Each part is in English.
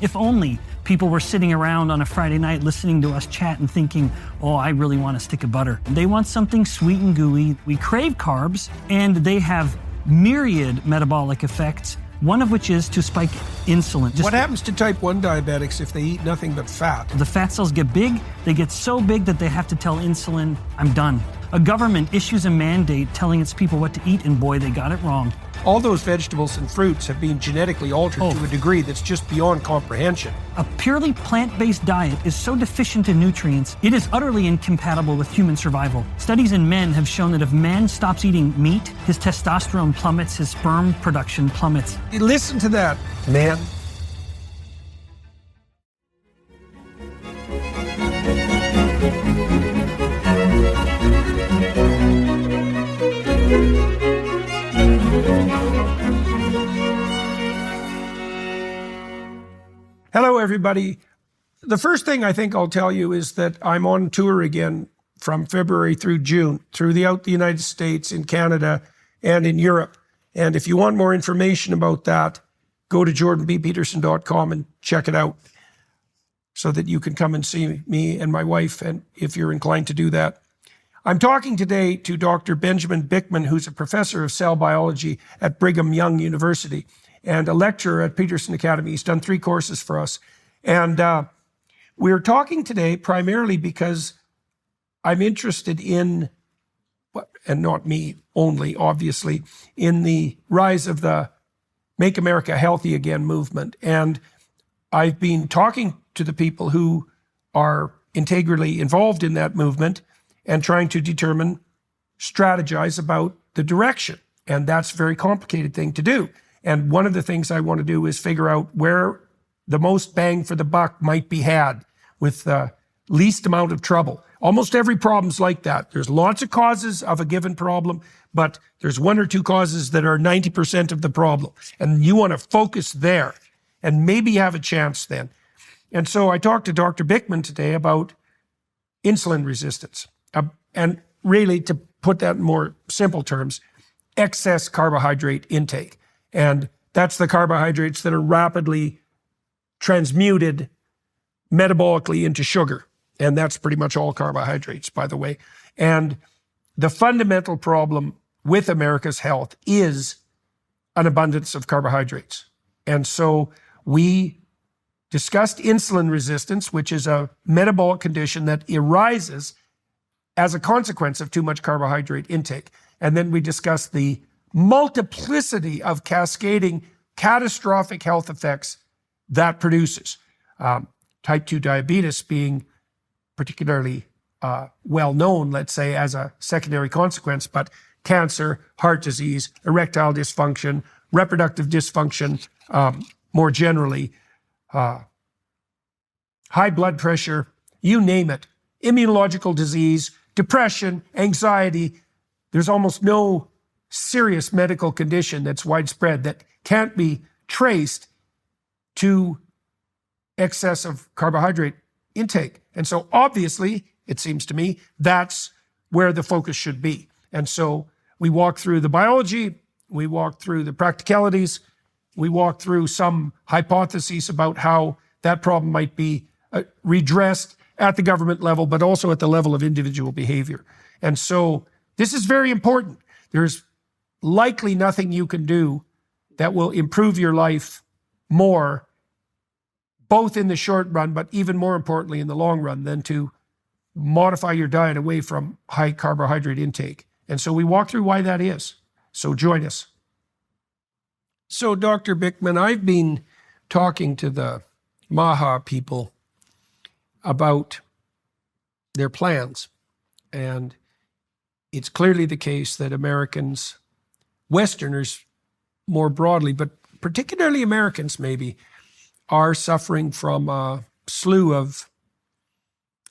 If only people were sitting around on a Friday night listening to us chat and thinking, oh, I really want a stick of butter. They want something sweet and gooey. We crave carbs, and they have myriad metabolic effects, one of which is to spike insulin. What happens to type 1 diabetics if they eat nothing but fat? The fat cells get big. They get so big that they have to tell insulin, I'm done. A government issues a mandate telling its people what to eat, and boy, they got it wrong. All those vegetables and fruits have been genetically altered to a degree that's just beyond comprehension. A purely plant-based diet is so deficient in nutrients, it is utterly incompatible with human survival. Studies in men have shown that if man stops eating meat, his testosterone plummets, his sperm production plummets. Listen to that, man. Hello, everybody. The first thing I think I'll tell you is that I'm on tour again from February through June, throughout the United States, in Canada, and in Europe. And if you want more information about that, go to jordanbpeterson.com and check it out so that you can come and see me and my wife, and if you're inclined to do that. I'm talking today to Dr. Benjamin Bikman, who's a professor of cell biology at Brigham Young University and a lecturer at Peterson Academy. He's done 3 courses for us. And we're talking today primarily because I'm interested in, and not me only, obviously, in the rise of the Make America Healthy Again movement. And I've been talking to the people who are integrally involved in that movement and trying to strategize about the direction. And that's a very complicated thing to do. And one of the things I want to do is figure out where the most bang for the buck might be had with the least amount of trouble. Almost every problem's like that. There's lots of causes of a given problem, but there's 1 or 2 causes that are 90% of the problem. And you want to focus there and maybe have a chance then. And so I talked to Dr. Bikman today about insulin resistance. And really, to put that in more simple terms, excess carbohydrate intake. And that's the carbohydrates that are rapidly transmuted metabolically into sugar. And that's pretty much all carbohydrates, by the way. And the fundamental problem with America's health is an abundance of carbohydrates. And so we discussed insulin resistance, which is a metabolic condition that arises as a consequence of too much carbohydrate intake. And then we discussed the multiplicity of cascading catastrophic health effects that produces. Type 2 diabetes being particularly well known, let's say, as a secondary consequence, but cancer, heart disease, erectile dysfunction, reproductive dysfunction, more generally, high blood pressure, you name it, immunological disease, depression, anxiety. There's almost no serious medical condition that's widespread that can't be traced to excess of carbohydrate intake. And so obviously, it seems to me, that's where the focus should be. And so we walk through the biology, we walk through the practicalities, we walk through some hypotheses about how that problem might be redressed at the government level, but also at the level of individual behavior. And so this is very important. There's likely nothing you can do that will improve your life more, both in the short run, but even more importantly in the long run, than to modify your diet away from high carbohydrate intake. And so we walk through why that is. So join us. So Dr. Bikman, I've been talking to the Maha people about their plans. And it's clearly the case that Americans, Westerners more broadly, but particularly Americans maybe, are suffering from a slew of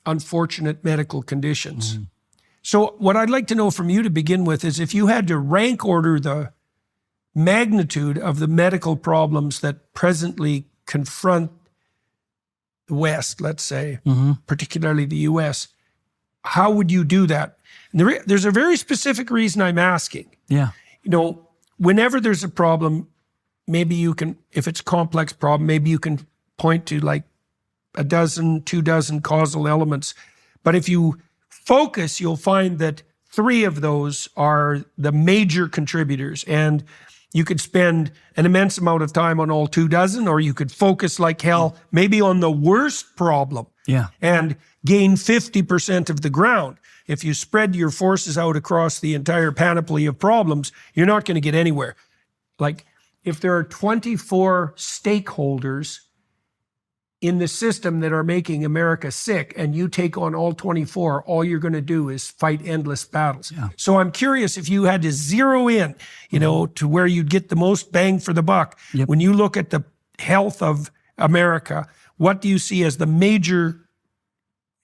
unfortunate medical conditions. Mm-hmm. So what I'd like to know from you to begin with is if you had to rank order the magnitude of the medical problems that presently confront the West, let's say, particularly the US, how would you do that? And there's a very specific reason I'm asking. Yeah. You know, whenever there's a problem, maybe you can, if it's a complex problem, maybe you can point to like a dozen, 24 causal elements. But if you focus, you'll find that 3 of those are the major contributors. And you could spend an immense amount of time on all 24, or you could focus like hell, maybe on the worst problem, and gain 50% of the ground. If you spread your forces out across the entire panoply of problems, you're not going to get anywhere. Like, if there are 24 stakeholders in the system that are making America sick, and you take on all 24, all you're going to do is fight endless battles. So I'm curious, if you had to zero in, to where you'd get the most bang for the buck, when you look at the health of America, what do you see as the major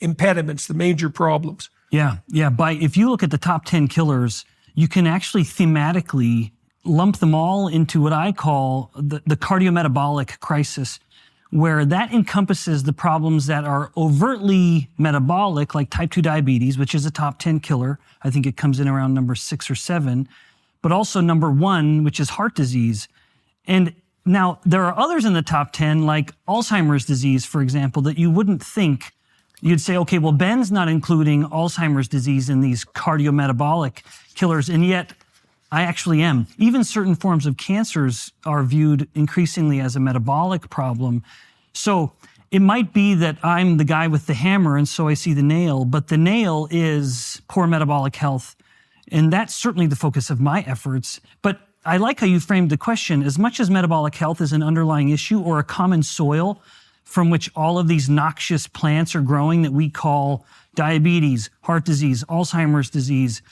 impediments, the major problems? If you look at the top 10 killers, you can actually thematically lump them all into what I call the cardiometabolic crisis, where that encompasses the problems that are overtly metabolic, like type 2 diabetes, which is a top 10 killer. I think it comes in around number 6 or 7, but also number 1, which is heart disease. And now there are others in the top 10, like Alzheimer's disease, for example, that you wouldn't think. You'd say, okay, well, Ben's not including Alzheimer's disease in these cardiometabolic killers, and yet I actually am. Even certain forms of cancers are viewed increasingly as a metabolic problem. So it might be that I'm the guy with the hammer, and so I see the nail, but the nail is poor metabolic health. And that's certainly the focus of my efforts. But I like how you framed the question. As much as metabolic health is an underlying issue or a common soil from which all of these noxious plants are growing that we call diabetes, heart disease, Alzheimer's disease,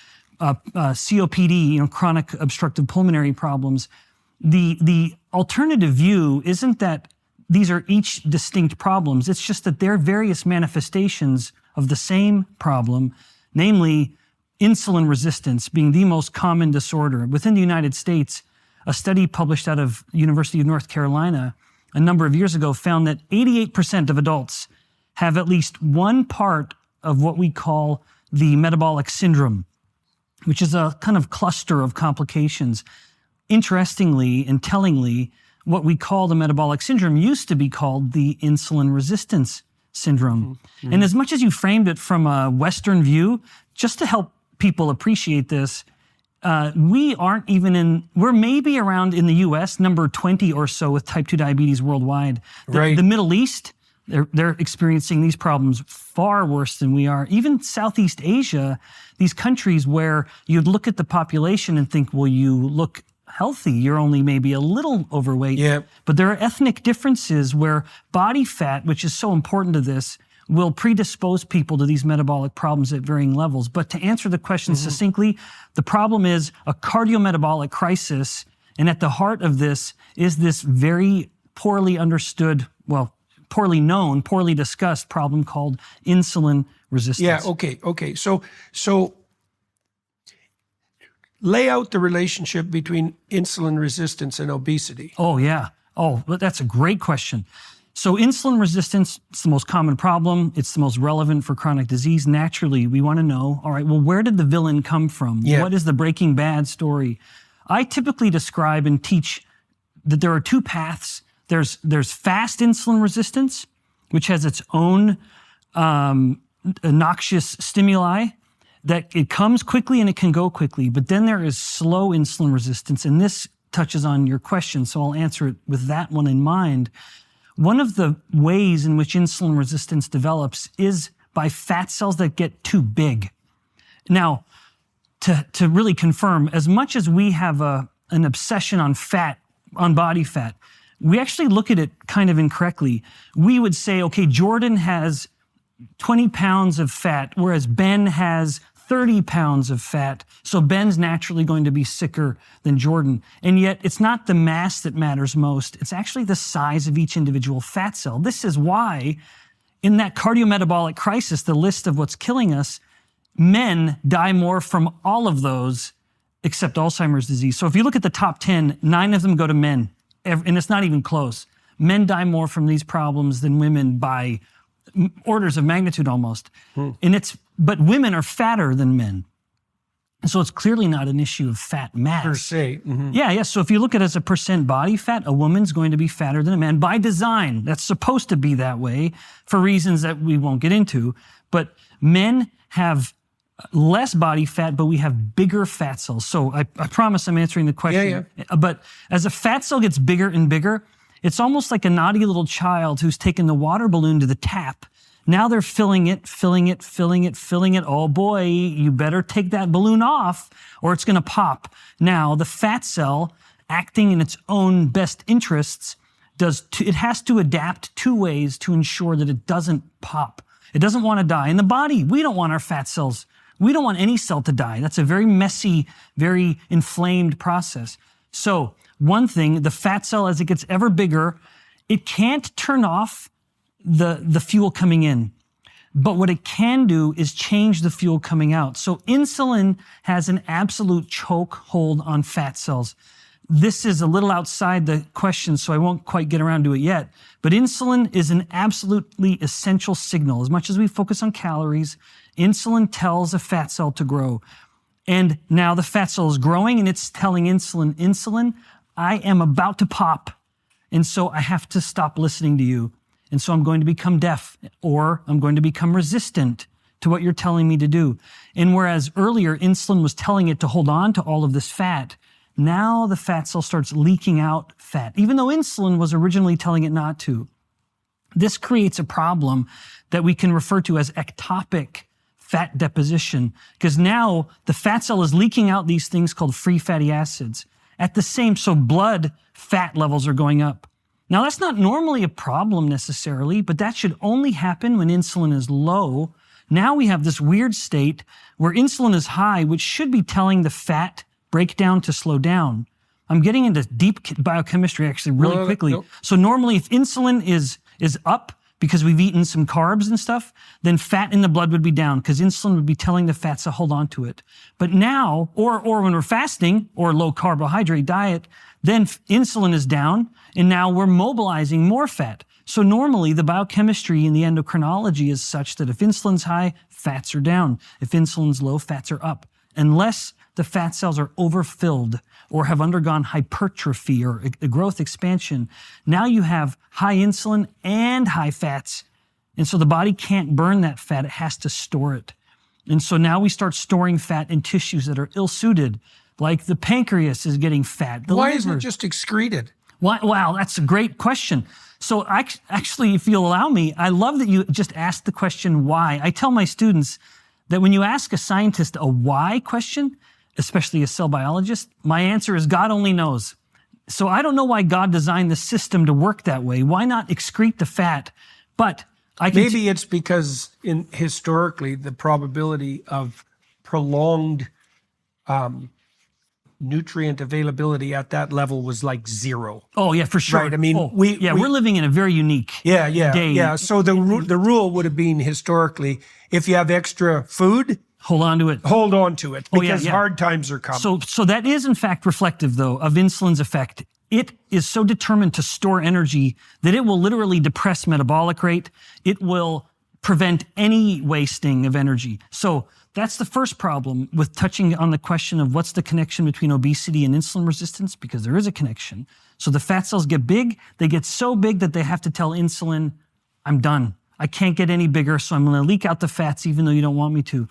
COPD, chronic obstructive pulmonary problems, the alternative view isn't that these are each distinct problems. It's just that they're various manifestations of the same problem, namely insulin resistance being the most common disorder. Within the United States, a study published out of University of North Carolina a number of years ago found that 88% of adults have at least one part of what we call the metabolic syndrome, which is a kind of cluster of complications. Interestingly and tellingly, what we call the metabolic syndrome used to be called the insulin resistance syndrome. And as much as you framed it from a Western view, just to help people appreciate this, we're maybe around in the US, number 20 or so with type 2 diabetes worldwide. The Middle East, they're experiencing these problems far worse than we are. Even Southeast Asia, these countries where you'd look at the population and think, well, you look healthy, you're only maybe a little overweight. But there are ethnic differences where body fat, which is so important to this, will predispose people to these metabolic problems at varying levels. But to answer the question succinctly, the problem is a cardiometabolic crisis. And at the heart of this is this very poorly understood, poorly known, poorly discussed problem called insulin resistance. Okay. So lay out the relationship between insulin resistance and obesity. That's a great question. So insulin resistance, it's the most common problem. It's the most relevant for chronic disease. Naturally, we want to know, all right, well, where did the villain come from? What is the Breaking Bad story? I typically describe and teach that there are 2 paths. There's fast insulin resistance, which has its own noxious stimuli, that it comes quickly and it can go quickly. But then there is slow insulin resistance, and this touches on your question, so I'll answer it with that one in mind. One of the ways in which insulin resistance develops is by fat cells that get too big. Now, to really confirm, as much as we have an obsession on fat, on body fat, we actually look at it kind of incorrectly. We would say, okay, Jordan has 20 pounds of fat, whereas Ben has 30 pounds of fat. So Ben's naturally going to be sicker than Jordan. And yet it's not the mass that matters most. It's actually the size of each individual fat cell. This is why in that cardiometabolic crisis, the list of what's killing us, men die more from all of those except Alzheimer's disease. So if you look at the top 10, 9 of them go to men. And it's not even close. Men die more from these problems than women by orders of magnitude almost. But women are fatter than men. So it's clearly not an issue of fat mass. Per se. Yeah. So if you look at it as a percent body fat, a woman's going to be fatter than a man by design. That's supposed to be that way for reasons that we won't get into. But men have less body fat, but we have bigger fat cells. So I promise I'm answering the question. Yeah. But as a fat cell gets bigger and bigger, it's almost like a naughty little child who's taken the water balloon to the tap. Now they're filling it. Oh boy, you better take that balloon off or it's going to pop. Now the fat cell, acting in its own best interests, it has to adapt two ways to ensure that it doesn't pop. It doesn't want to die. In the body, we don't want our fat cells. We don't want any cell to die. That's a very messy, very inflamed process. So one thing, the fat cell, as it gets ever bigger, it can't turn off the fuel coming in. But what it can do is change the fuel coming out. So insulin has an absolute chokehold on fat cells. This is a little outside the question, so I won't quite get around to it yet. But insulin is an absolutely essential signal. As much as we focus on calories, insulin tells a fat cell to grow. And now the fat cell is growing and it's telling insulin, I am about to pop. And so I have to stop listening to you. And so I'm going to become deaf, or I'm going to become resistant to what you're telling me to do. And whereas earlier insulin was telling it to hold on to all of this fat, now the fat cell starts leaking out fat, even though insulin was originally telling it not to. This creates a problem that we can refer to as ectopic fat deposition, because now the fat cell is leaking out these things called free fatty acids. So blood fat levels are going up. Now, that's not normally a problem necessarily, but that should only happen when insulin is low. Now we have this weird state where insulin is high, which should be telling the fat breakdown to slow down. I'm getting into deep biochemistry actually really quickly. No. So normally if insulin is up because we've eaten some carbs and stuff, then fat in the blood would be down because insulin would be telling the fats to hold on to it. But now, or when we're fasting or low carbohydrate diet, then insulin is down and now we're mobilizing more fat. So normally the biochemistry in the endocrinology is such that if insulin's high, fats are down. If insulin's low, fats are up. Unless the fat cells are overfilled or have undergone hypertrophy or a growth expansion, now you have high insulin and high fats. And so the body can't burn that fat, it has to store it. And so now we start storing fat in tissues that are ill-suited, like the pancreas is getting fat. Why isn't it just excreted? Wow, that's a great question. So actually, if you'll allow me, I love that you just asked the question why. I tell my students that when you ask a scientist a why question, especially a cell biologist, my answer is God only knows. So I don't know why God designed the system to work that way. Why not excrete the fat? But maybe it's because historically the probability of prolonged nutrient availability at that level was like zero. Oh yeah, for sure. Right. I mean, we're living in a very unique day. Yeah. So the rule would have been historically, if you have extra food, hold on to it because hard times are coming. So that is in fact reflective though of insulin's effect. It is so determined to store energy that it will literally depress metabolic rate. It will prevent any wasting of energy. So that's the first problem with touching on the question of what's the connection between obesity and insulin resistance, because there is a connection. So the fat cells get big, they get so big that they have to tell insulin, I'm done. I can't get any bigger, so I'm gonna leak out the fats even though you don't want me to.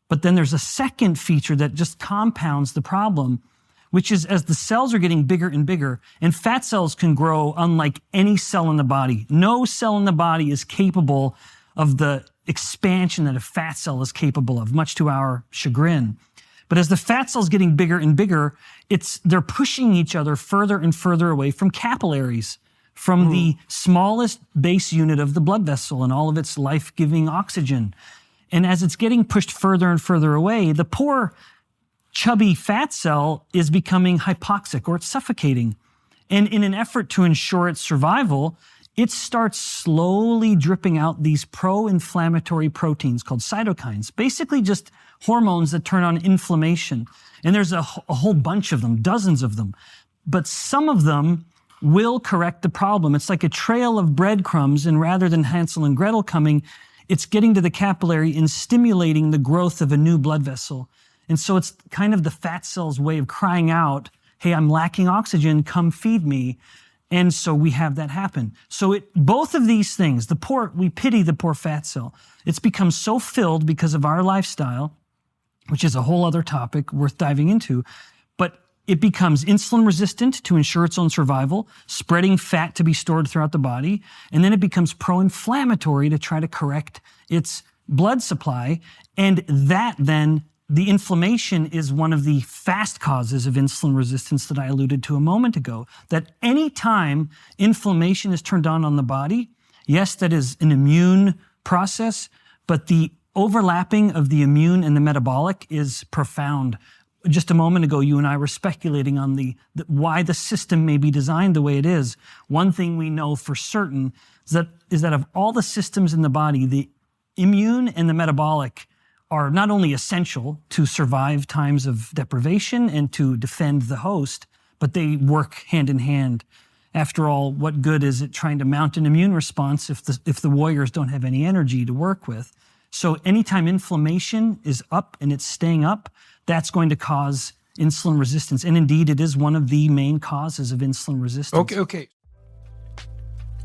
But then there's a second feature that just compounds the problem, which is as the cells are getting bigger and bigger, and fat cells can grow unlike any cell in the body. No cell in the body is capable of the expansion that a fat cell is capable of, much to our chagrin. But as the fat cell's getting bigger and bigger, they're pushing each other further and further away from capillaries, from the smallest base unit of the blood vessel and all of its life-giving oxygen. And as it's getting pushed further and further away, the poor chubby fat cell is becoming hypoxic or it's suffocating. And in an effort to ensure its survival, it starts slowly dripping out these pro-inflammatory proteins called cytokines, basically just hormones that turn on inflammation. And there's a whole bunch of them, dozens of them. But some of them will correct the problem. It's like a trail of breadcrumbs, and rather than Hansel and Gretel coming, it's getting to the capillary and stimulating the growth of a new blood vessel. And so it's kind of the fat cell's way of crying out, hey, I'm lacking oxygen, come feed me. And so we have that happen. So both of these things, we pity the poor fat cell. It's become so filled because of our lifestyle, which is a whole other topic worth diving into, but it becomes insulin resistant to ensure its own survival, spreading fat to be stored throughout the body, and then it becomes pro-inflammatory to try to correct its blood supply, and that then, the inflammation is one of the fast causes of insulin resistance that I alluded to a moment ago, that any time inflammation is turned on the body, yes, that is an immune process, but the overlapping of the immune and the metabolic is profound. Just a moment ago, you and I were speculating on why the system may be designed the way it is. One thing we know for certain is that of all the systems in the body, the immune and the metabolic are not only essential to survive times of deprivation and to defend the host, but they work hand in hand. After all, what good is it trying to mount an immune response if the warriors don't have any energy to work with? So anytime inflammation is up and it's staying up, that's going to cause insulin resistance. And indeed, it is one of the main causes of insulin resistance. Okay.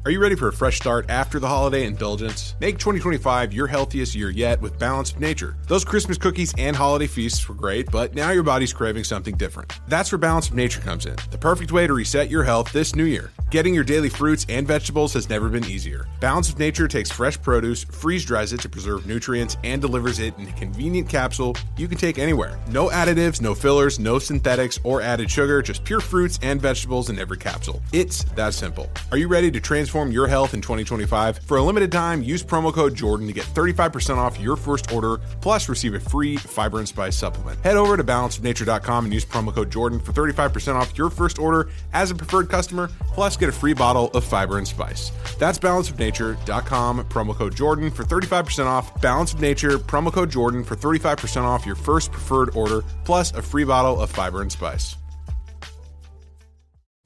Are you ready for a fresh start after the holiday indulgence? Make 2025 your healthiest year yet with Balance of Nature. Those Christmas cookies and holiday feasts were great, but now your body's craving something different. That's where Balance of Nature comes in, the perfect way to reset your health this new year. Getting your daily fruits and vegetables has never been easier. Balance of Nature takes fresh produce, freeze dries it to preserve nutrients, and delivers it in a convenient capsule you can take anywhere. No additives, no fillers, no synthetics or added sugar, just pure fruits and vegetables in every capsule. It's that simple. Are you ready to transform your health in 2025? For a limited time, use promo code Jordan to get 35% off your first order, plus receive a free fiber and spice supplement. Head over to balanceofnature.com and use promo code Jordan for 35% off your first order as a preferred customer, plus get a free bottle of fiber and spice. That's balanceofnature.com, promo code Jordan for 35% off. Balance of Nature, promo code Jordan for 35% off your first preferred order, plus a free bottle of fiber and spice.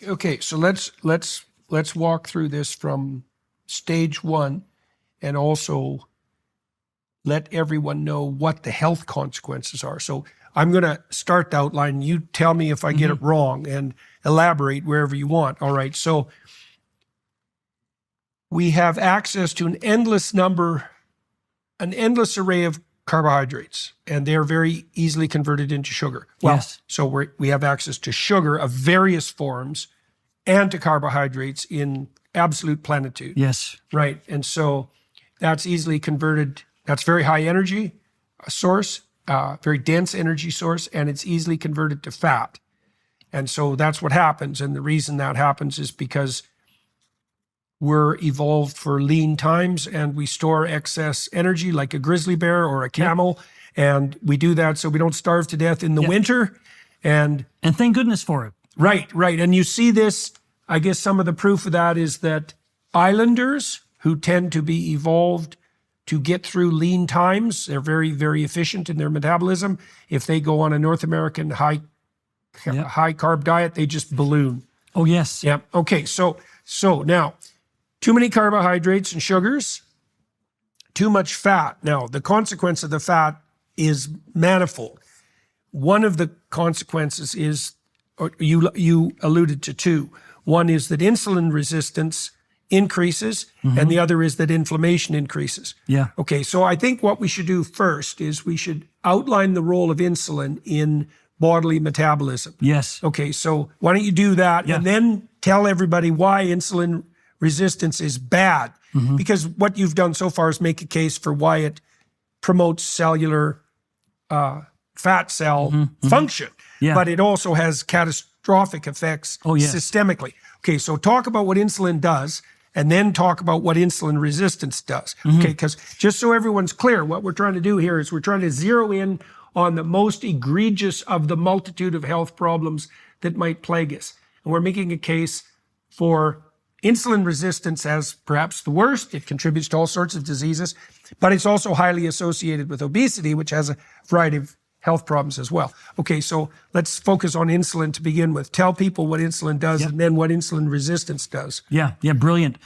Okay, so let's walk through this from stage one and also let everyone know what the health consequences are. So I'm going to start the outline. You tell me if I get it wrong and elaborate wherever you want. All right, so we have access to an endless array of carbohydrates, and they're very easily converted into sugar. Well, yes. So we have access to sugar of various forms and to carbohydrates in absolute plenitude. Yes. Right. And so that's easily converted. That's very high energy source, very dense energy source, and it's easily converted to fat. And so that's what happens. And the reason that happens is because we're evolved for lean times and we store excess energy like a grizzly bear or a camel. Yep. And we do that so we don't starve to death in the winter. And thank goodness for it. Right. And you see this, I guess some of the proof of that is that islanders who tend to be evolved to get through lean times, they're very, very efficient in their metabolism. If they go on a North American high carb diet, they just balloon. Oh, yes. Yeah. Okay. So now, too many carbohydrates and sugars, too much fat. Now, the consequence of the fat is manifold. One of the consequences is, or you alluded to two. One is that insulin resistance increases, and the other is that inflammation increases. Yeah. Okay, so I think what we should do first is we should outline the role of insulin in bodily metabolism. Yes. Okay, so why don't you do that and then tell everybody why insulin resistance is bad. Because what you've done so far is make a case for why it promotes cellular fat cell function. Yeah. But it also has catastrophic effects systemically. Okay, so talk about what insulin does and then talk about what insulin resistance does. Okay, because just so everyone's clear, what we're trying to do here is we're trying to zero in on the most egregious of the multitude of health problems that might plague us. And we're making a case for insulin resistance as perhaps the worst. It contributes to all sorts of diseases, but it's also highly associated with obesity, which has a variety of health problems as well. Okay, so let's focus on insulin to begin with. Tell people what insulin does and then what insulin resistance does. Yeah, brilliant.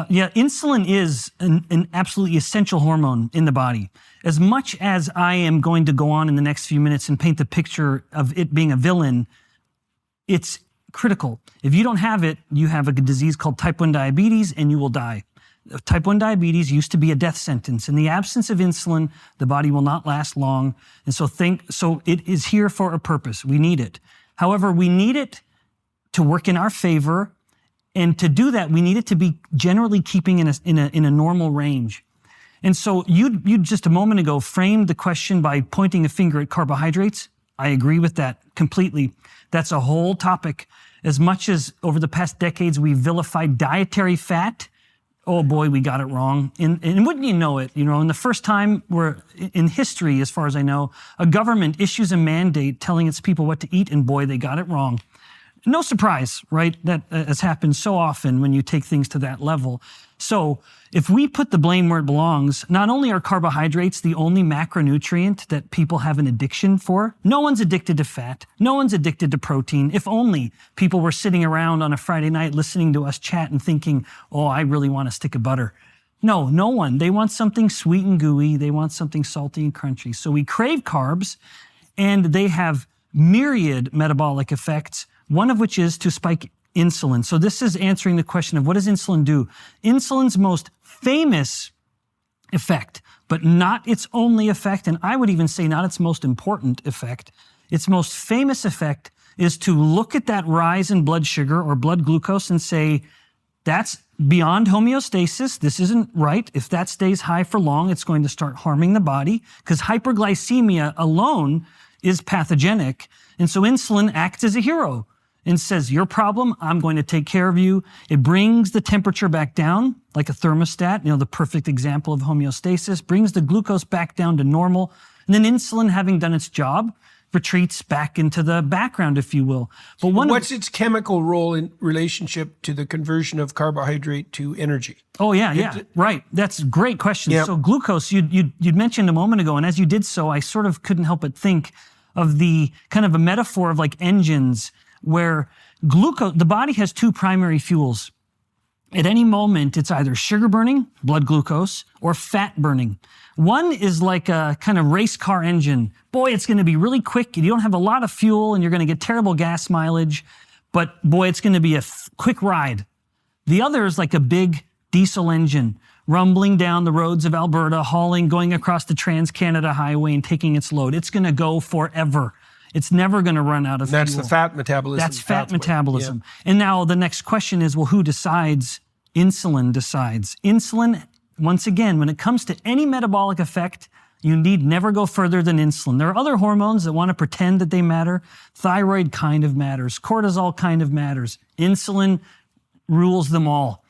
Yeah, insulin is an absolutely essential hormone in the body. As much as I am going to go on in the next few minutes and paint the picture of it being a villain, it's critical. If you don't have it, you have a disease called type 1 diabetes and you will die. Type 1 diabetes used to be a death sentence. In the absence of insulin, the body will not last long. And so it is here for a purpose. We need it. However, we need it to work in our favor. And to do that, we need it to be generally keeping in a normal range. And so you just a moment ago framed the question by pointing a finger at carbohydrates. I agree with that completely. That's a whole topic. As much as over the past decades we vilified dietary fat, oh boy, we got it wrong. And wouldn't you know it, in the first time in history, as far as I know, a government issues a mandate telling its people what to eat, and boy, they got it wrong. No surprise, right? That has happened so often when you take things to that level. So if we put the blame where it belongs, not only are carbohydrates the only macronutrient that people have an addiction for, no one's addicted to fat, no one's addicted to protein. If only people were sitting around on a Friday night listening to us chat and thinking, oh, I really want a stick of butter. No one. They want something sweet and gooey. They want something salty and crunchy. So we crave carbs, and they have myriad metabolic effects, one of which is to spike insulin. So this is answering the question of what does insulin do? Insulin's most famous effect, but not its only effect, and I would even say not its most important effect. Its most famous effect is to look at that rise in blood sugar or blood glucose and say, that's beyond homeostasis. This isn't right. If that stays high for long, it's going to start harming the body, because hyperglycemia alone is pathogenic. And so insulin acts as a hero and says, your problem, I'm going to take care of you. It brings the temperature back down like a thermostat, the perfect example of homeostasis, brings the glucose back down to normal. And then insulin, having done its job, retreats back into the background, if you will. But what's its chemical role in relationship to the conversion of carbohydrate to energy? Oh, yeah, right. That's a great question. Yep. So glucose, you'd mentioned a moment ago, and as you did so, I sort of couldn't help but think of the kind of a metaphor of like engines, where glucose, the body has two primary fuels. At any moment, it's either sugar burning, blood glucose, or fat burning. One is like a kind of race car engine. Boy, it's going to be really quick, and you don't have a lot of fuel, and you're going to get terrible gas mileage, but boy, it's going to be a quick ride. The other is like a big diesel engine, rumbling down the roads of Alberta, going across the Trans-Canada Highway and taking its load. It's going to go forever. It's never going to run out of fuel. That's the fat metabolism. That's fat metabolism. Yeah. And now the next question is, well, who decides? Insulin decides. Insulin, once again, when it comes to any metabolic effect, you need never go further than insulin. There are other hormones that want to pretend that they matter. Thyroid kind of matters. Cortisol kind of matters. Insulin rules them all.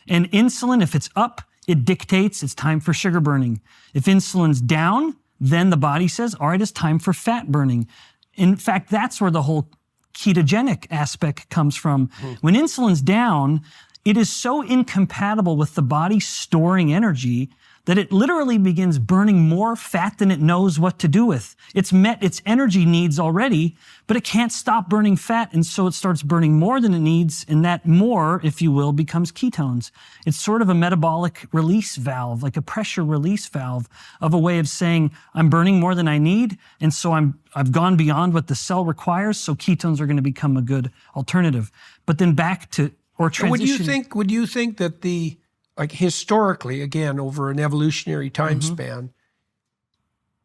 And insulin, if it's up, it dictates it's time for sugar burning. If insulin's down, then the body says, all right, it's time for fat burning. In fact, that's where the whole ketogenic aspect comes from. When insulin's down, it is so incompatible with the body storing energy that it literally begins burning more fat than it knows what to do with. It's met its energy needs already, but it can't stop burning fat, and so it starts burning more than it needs, and that more, if you will, becomes ketones. It's sort of a metabolic release valve, like a pressure release valve of a way of saying, I'm burning more than I need, and so I've gone beyond what the cell requires, so ketones are going to become a good alternative. But then back to, or transition. Would you think that like historically, again, over an evolutionary time span,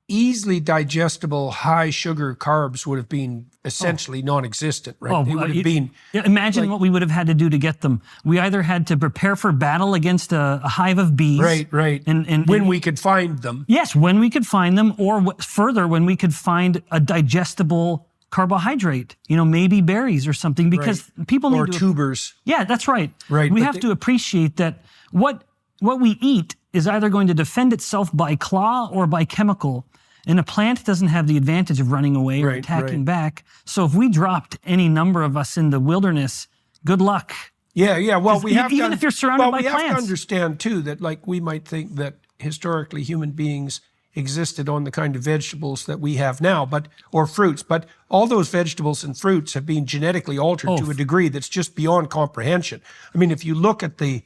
easily digestible high sugar carbs would have been essentially non-existent, right? It would have been. Imagine what we would have had to do to get them. We either had to prepare for battle against a hive of bees. Right. And when we could find them. Yes, when we could find them, or further, when we could find a digestible carbohydrate, maybe berries or something, because people need or tubers. Yeah, that's right. Right. We have to appreciate that what we eat is either going to defend itself by claw or by chemical. And a plant doesn't have the advantage of running away or attacking back. So if we dropped any number of us in the wilderness, good luck. Yeah. Well, even if you're surrounded by plants. We have to understand too that, like, we might think that historically human beings existed on the kind of vegetables that we have now, or fruits, but all those vegetables and fruits have been genetically altered to a degree that's just beyond comprehension. I mean, if you look at the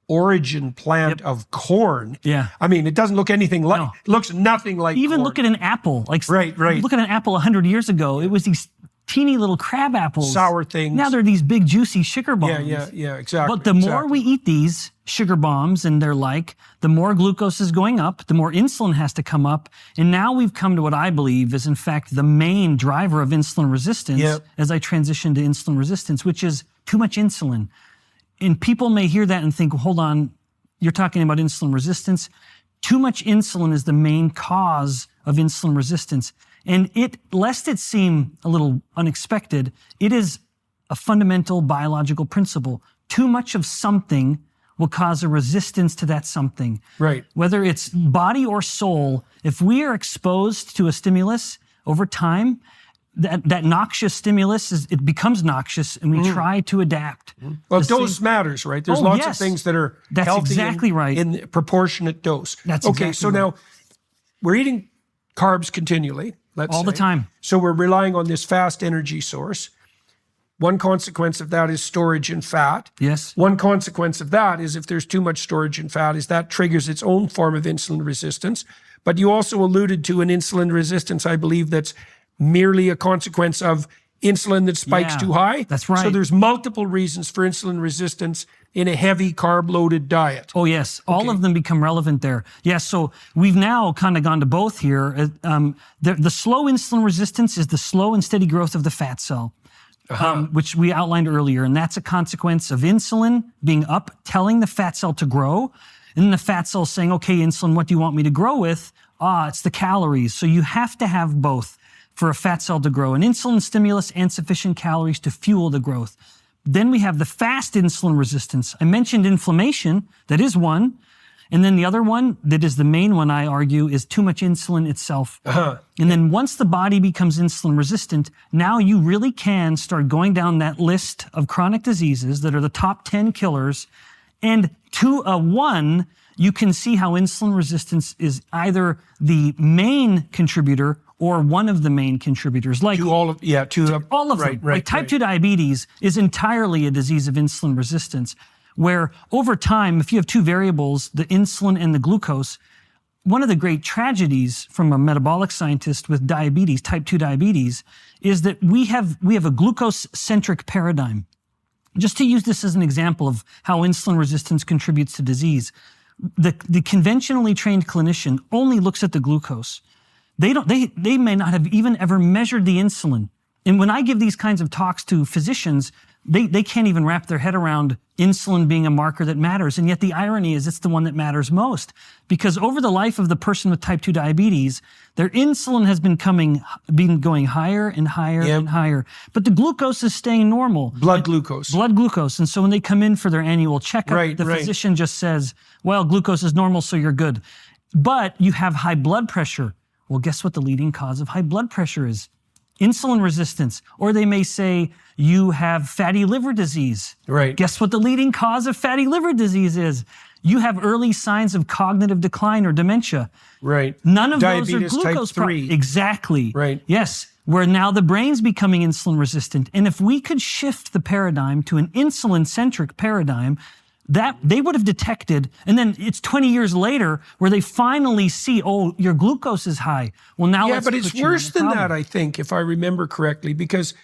origin plant of corn. Yeah. I mean, it doesn't look anything like, No. it looks nothing like Even corn. look at an apple. Like Right. Look at an apple 100 years ago. It was these teeny little crab apples. Sour things. Now they're these big juicy sugar bombs. Yeah, exactly. But the more we eat these sugar bombs and they're like, the more glucose is going up, the more insulin has to come up. And now we've come to what I believe is in fact the main driver of insulin resistance as I transition to insulin resistance, which is too much insulin. And people may hear that and think, well, hold on, you're talking about insulin resistance. Too much insulin is the main cause of insulin resistance. And lest it seem a little unexpected, it is a fundamental biological principle. Too much of something will cause a resistance to that something. Right. Whether it's body or soul, if we are exposed to a stimulus over time, that noxious stimulus, it becomes noxious and we try to adapt. Well, dose matters, right? There's lots of things that are That's healthy exactly right. in proportionate dose. That's okay, exactly so right. now we're eating carbs continually, let's All the say. time. So we're relying on this fast energy source. One consequence of that is storage in fat. Yes. One consequence of that is if there's too much storage in fat, is that triggers its own form of insulin resistance. But you also alluded to an insulin resistance, I believe, that's merely a consequence of insulin that spikes too high. That's right. So there's multiple reasons for insulin resistance in a heavy carb-loaded diet. Oh, yes. All of them become relevant there. Yes, so we've now kind of gone to both here. The slow insulin resistance is the slow and steady growth of the fat cell, which we outlined earlier. And that's a consequence of insulin being up, telling the fat cell to grow. And then the fat cell saying, okay, insulin, what do you want me to grow with? It's the calories. So you have to have both for a fat cell to grow, an insulin stimulus and sufficient calories to fuel the growth. Then we have the fast insulin resistance. I mentioned inflammation, that is one. And then the other one, that is the main one, I argue, is too much insulin itself. And then once the body becomes insulin resistant, now you really can start going down that list of chronic diseases that are the top 10 killers. And to a one, you can see how insulin resistance is either the main contributor or one of the main contributors. Like To all of all of them. Like type 2 diabetes is entirely a disease of insulin resistance, where over time, if you have two variables, the insulin and the glucose, one of the great tragedies from a metabolic scientist with diabetes, type 2 diabetes, is that we have a glucose-centric paradigm. Just to use this as an example of how insulin resistance contributes to disease, the conventionally trained clinician only looks at the glucose. They may not have even ever measured the insulin. And when I give these kinds of talks to physicians, they can't even wrap their head around insulin being a marker that matters. And yet the irony is it's the one that matters most. Because over the life of the person with type 2 diabetes, their insulin has been going higher and higher and higher. But the glucose is staying normal. Blood glucose. And so when they come in for their annual checkup, the physician just says, well, glucose is normal, so you're good. But you have high blood pressure. Well, guess what the leading cause of high blood pressure is? Insulin resistance. Or they may say you have fatty liver disease. Right. Guess what the leading cause of fatty liver disease is? You have early signs of cognitive decline or dementia. Right. None of Diabetes those are glucose. type 3. Exactly. Right. Yes. Where now the brain's becoming insulin resistant. And if we could shift the paradigm to an insulin-centric paradigm, that they would have detected, and then it's 20 years later where they finally see, oh, your glucose is high. Well, now let's but it's put you on worse the than problem. that, I think, if I remember correctly, because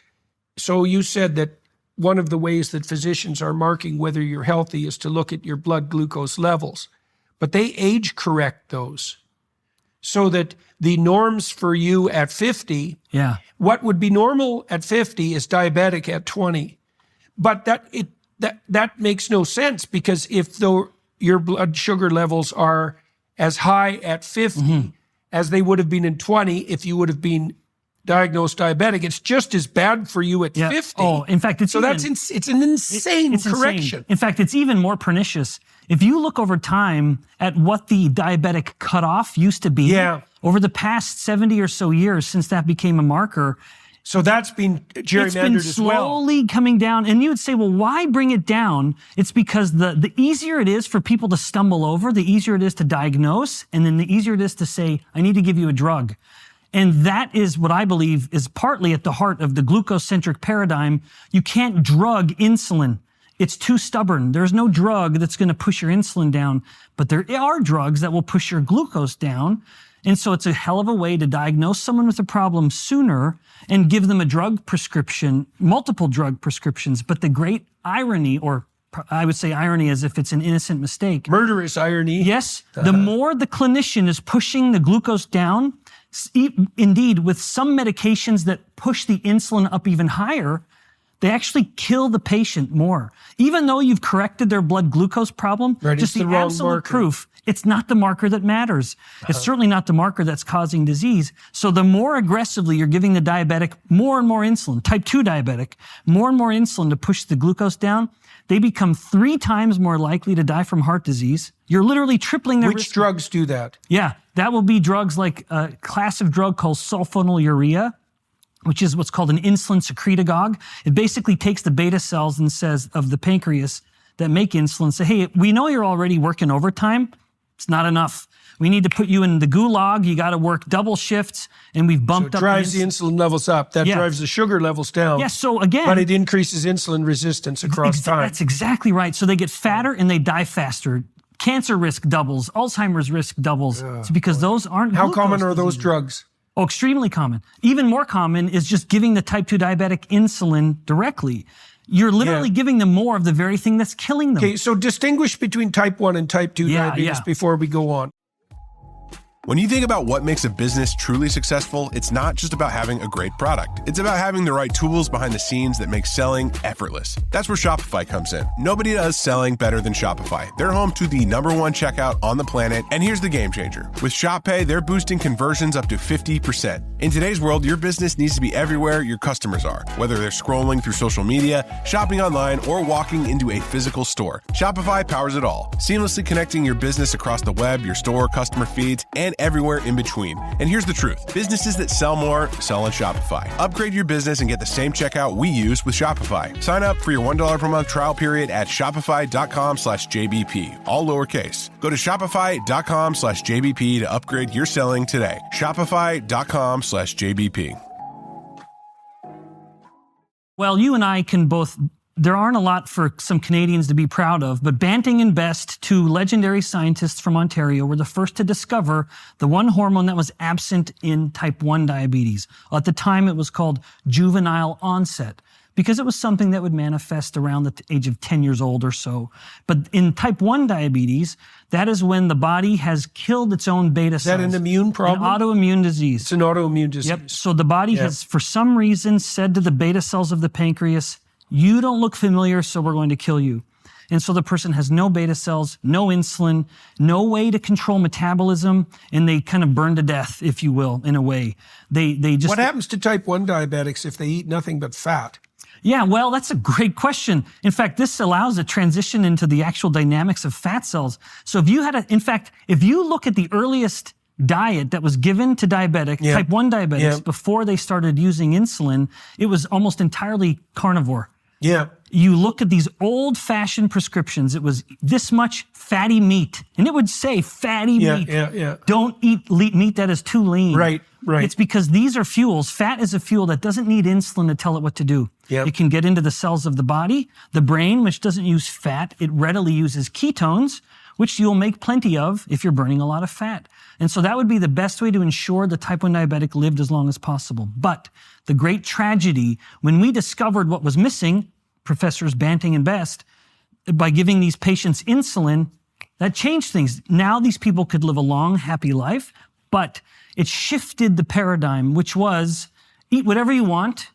so you said that one of the ways that physicians are marking whether you're healthy is to look at your blood glucose levels, but they age correct those so that the norms for you at 50, what would be normal at 50 is diabetic at 20, but that makes no sense, because if your blood sugar levels are as high at 50 as they would have been in 20 if you would have been diagnosed diabetic, it's just as bad for you at 50. Oh, in fact, it's an insane correction. Insane. In fact, it's even more pernicious. If you look over time at what the diabetic cutoff used to be, over the past 70 or so years since that became a marker, so that's been gerrymandered as well. It's been slowly coming down. And you would say, well, why bring it down? It's because the easier it is for people to stumble over, the easier it is to diagnose, and then the easier it is to say, I need to give you a drug. And that is what I believe is partly at the heart of the glucose-centric paradigm. You can't drug insulin. It's too stubborn. There's no drug that's going to push your insulin down, but there are drugs that will push your glucose down. And so it's a hell of a way to diagnose someone with a problem sooner and give them a drug prescription, multiple drug prescriptions. But the great irony, or I would say irony as if it's an innocent mistake. Murderous irony. Yes, the more the clinician is pushing the glucose down, indeed, with some medications that push the insulin up even higher, they actually kill the patient more. Even though you've corrected their blood glucose problem, just the absolute proof, it's not the marker that matters. It's certainly not the marker that's causing disease. So the more aggressively you're giving the diabetic more and more insulin, type 2 diabetic, more and more insulin to push the glucose down, they become 3 times more likely to die from heart disease. You're literally tripling their risk. Which drugs do that? Yeah, that will be drugs like a class of drug called sulfonylurea, which is what's called an insulin secretagogue. It basically takes the beta cells and says of the pancreas that make insulin, say, hey, we know you're already working overtime. It's not enough. We need to put you in the gulag. You got to work double shifts, and we've bumped up. So it drives the insulin levels up. That drives the sugar levels down. Yeah, so again. But it increases insulin resistance across time. That's exactly right. So they get fatter and they die faster. Cancer risk doubles. Alzheimer's risk doubles. It's because those aren't How common are those drugs? Oh, extremely common. Even more common is just giving the type 2 diabetic insulin directly. You're literally giving them more of the very thing that's killing them. Okay, so distinguish between type 1 and type 2 diabetes before we go on. When you think about what makes a business truly successful, it's not just about having a great product. It's about having the right tools behind the scenes that make selling effortless. That's where Shopify comes in. Nobody does selling better than Shopify. They're home to the #1 checkout on the planet, and here's the game changer. With Shop Pay, they're boosting conversions up to 50%. In today's world, your business needs to be everywhere your customers are, whether they're scrolling through social media, shopping online, or walking into a physical store. Shopify powers it all, seamlessly connecting your business across the web, your store, customer feeds, and everywhere in between. And here's the truth. Businesses that sell more sell on Shopify. Upgrade your business and get the same checkout we use with Shopify. Sign up for your $1 per month trial period at shopify.com/JBP, all lowercase. Go to shopify.com/JBP to upgrade your selling today. Shopify.com/JBP. Well, you and I can both, there aren't a lot for some Canadians to be proud of, but Banting and Best, 2 legendary scientists from Ontario, were the first to discover the one hormone that was absent in type 1 diabetes. At the time, it was called juvenile onset, because it was something that would manifest around the age of 10 years old or so. But in type 1 diabetes, that is when the body has killed its own beta cells. Is that an immune problem? An autoimmune disease. It's an autoimmune disease. Yep. So the body has, for some reason, said to the beta cells of the pancreas, you don't look familiar, so we're going to kill you. And so the person has no beta cells, no insulin, no way to control metabolism, and they kind of burn to death, if you will, in a way. They just. What happens to type 1 diabetics if they eat nothing but fat? Yeah, well, that's a great question. In fact, this allows a transition into the actual dynamics of fat cells. So if you had if you look at the earliest diet that was given to type 1 diabetics before they started using insulin, it was almost entirely carnivore. Yeah. You look at these old-fashioned prescriptions, it was this much fatty meat. And it would say fatty meat. Don't eat meat that is too lean. Right. It's because these are fuels. Fat is a fuel that doesn't need insulin to tell it what to do. Yep. It can get into the cells of the body. The brain, which doesn't use fat, it readily uses ketones, which you'll make plenty of if you're burning a lot of fat. And so that would be the best way to ensure the type 1 diabetic lived as long as possible. But the great tragedy, when we discovered what was missing, Professors Banting and Best, by giving these patients insulin, that changed things. Now these people could live a long, happy life, but it shifted the paradigm, which was eat whatever you want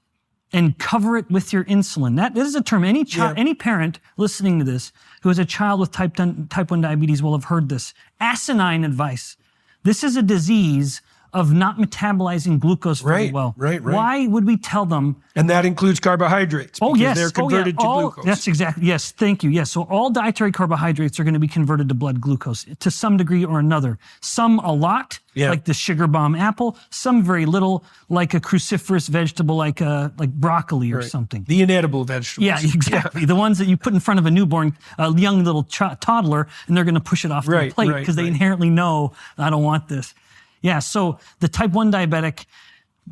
and cover it with your insulin. That is a term. Any parent listening to this who has a child with type 1 diabetes will have heard this. Asinine advice. This is a disease of not metabolizing glucose very well. Right. Why would we tell them? And that includes carbohydrates. Because they're converted to glucose. That's exactly, yes, thank you. Yes, so all dietary carbohydrates are going to be converted to blood glucose to some degree or another. Some a lot, like the sugar bomb apple. Some very little, like a cruciferous vegetable, like broccoli or something. The inedible vegetables. Yeah, exactly. The ones that you put in front of a young little toddler, and they're going to push it off the plate because they inherently know, I don't want this. Yeah, so the type 1 diabetic,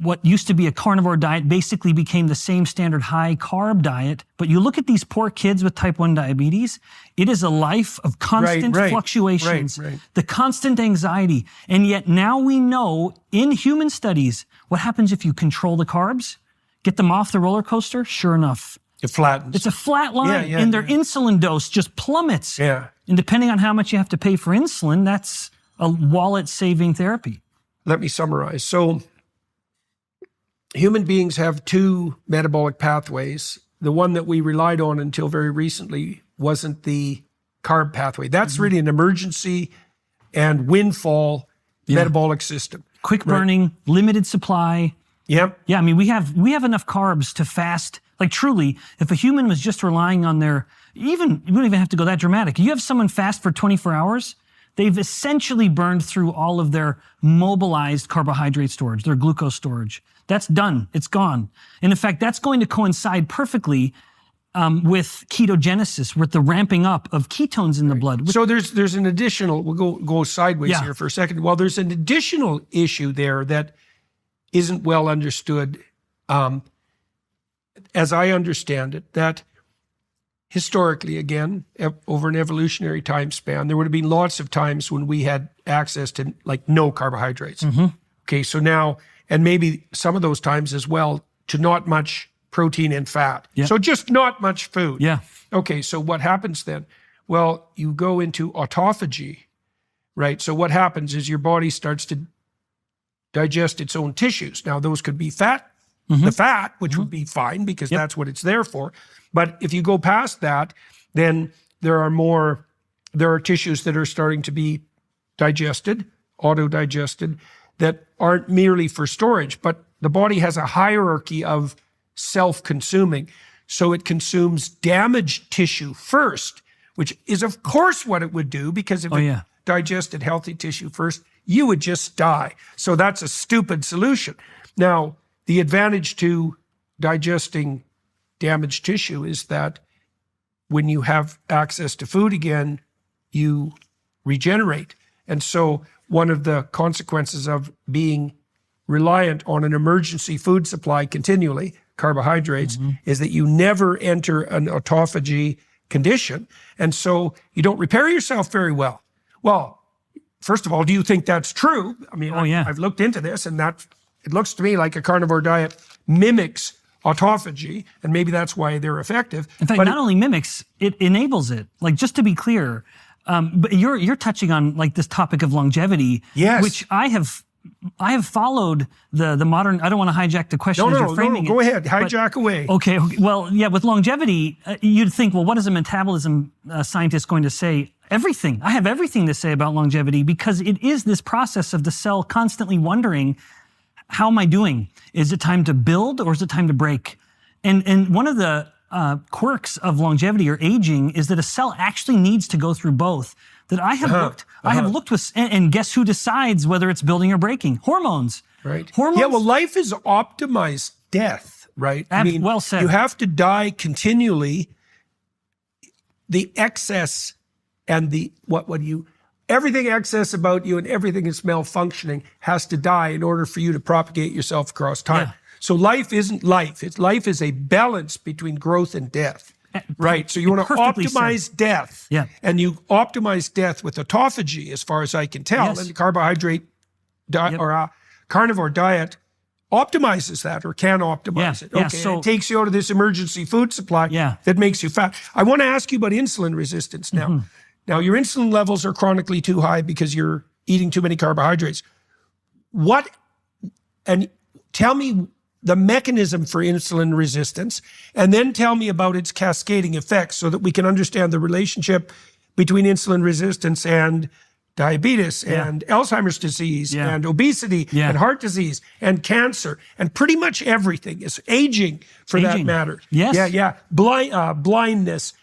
what used to be a carnivore diet basically became the same standard high carb diet. But you look at these poor kids with type 1 diabetes, it is a life of constant fluctuations, the constant anxiety. And yet now we know in human studies, what happens if you control the carbs, get them off the roller coaster? Sure enough, it flattens. It's a flat line, and their insulin dose just plummets. And depending on how much you have to pay for insulin, that's a wallet-saving therapy. Let me summarize. So human beings have two metabolic pathways. The one that we relied on until very recently wasn't the carb pathway. That's really an emergency and windfall metabolic system. Quick burning, limited supply. Yeah, I mean, we have enough carbs to fast. Like truly, if a human was just relying on their, you don't even have to go that dramatic. You have someone fast for 24 hours, they've essentially burned through all of their mobilized carbohydrate storage, their glucose storage. That's done. It's gone. And in fact, that's going to coincide perfectly with ketogenesis, with the ramping up of ketones in the blood. So there's an additional, we'll go sideways here for a second. Well, there's an additional issue there that isn't well understood, as I understand it, that historically, again, over an evolutionary time span, there would have been lots of times when we had access to like no carbohydrates. Okay, so now, and maybe some of those times as well, to not much protein and fat. So just not much food. Okay, so what happens then? Well, you go into autophagy, right? So what happens is your body starts to digest its own tissues. Now, those could be fat, the fat, which would be fine because that's what it's there for. But if you go past that, then there are tissues that are starting to be digested, auto-digested, that aren't merely for storage, but the body has a hierarchy of self-consuming. So it consumes damaged tissue first, which is of course what it would do, because if it digested healthy tissue first, you would just die. So that's a stupid solution. Now, the advantage to digesting damaged tissue is that when you have access to food again, you regenerate. And so one of the consequences of being reliant on an emergency food supply continually, carbohydrates, is that you never enter an autophagy condition. And so you don't repair yourself very well. Well, first of all, do you think that's true? I mean, I've looked into this, and it looks to me like a carnivore diet mimics autophagy, and maybe that's why they're effective. In fact, not only mimics, it enables it. Like, just to be clear, but you're touching on like this topic of longevity, which I have followed the modern. I don't want to hijack the question as you're framing it. Go ahead, hijack away. Okay. Well, yeah, with longevity, you'd think, well, what is a metabolism scientist going to say? Everything. I have everything to say about longevity, because it is this process of the cell constantly wondering, how am I doing? Is it time to build or is it time to break? And one of the quirks of longevity or aging is that a cell actually needs to go through both. That I have looked with, and guess who decides whether it's building or breaking? Hormones. Right. Hormones. Yeah, well, life is optimized death, right? I mean, well said. You have to die continually. The excess and everything excess about you and everything that's malfunctioning has to die in order for you to propagate yourself across time. So life isn't life. Life is a balance between growth and death. Right. So you want to optimize death. And you optimize death with autophagy, as far as I can tell. And the carbohydrate diet or a carnivore diet optimizes that, or can optimize it. Okay. So it takes you out of this emergency food supply that makes you fat. I want to ask you about insulin resistance now. Now, your insulin levels are chronically too high because you're eating too many carbohydrates. And tell me the mechanism for insulin resistance, and then tell me about its cascading effects so that we can understand the relationship between insulin resistance and diabetes and Alzheimer's disease and obesity and heart disease and cancer and pretty much everything. Is aging, for that matter. Blindness,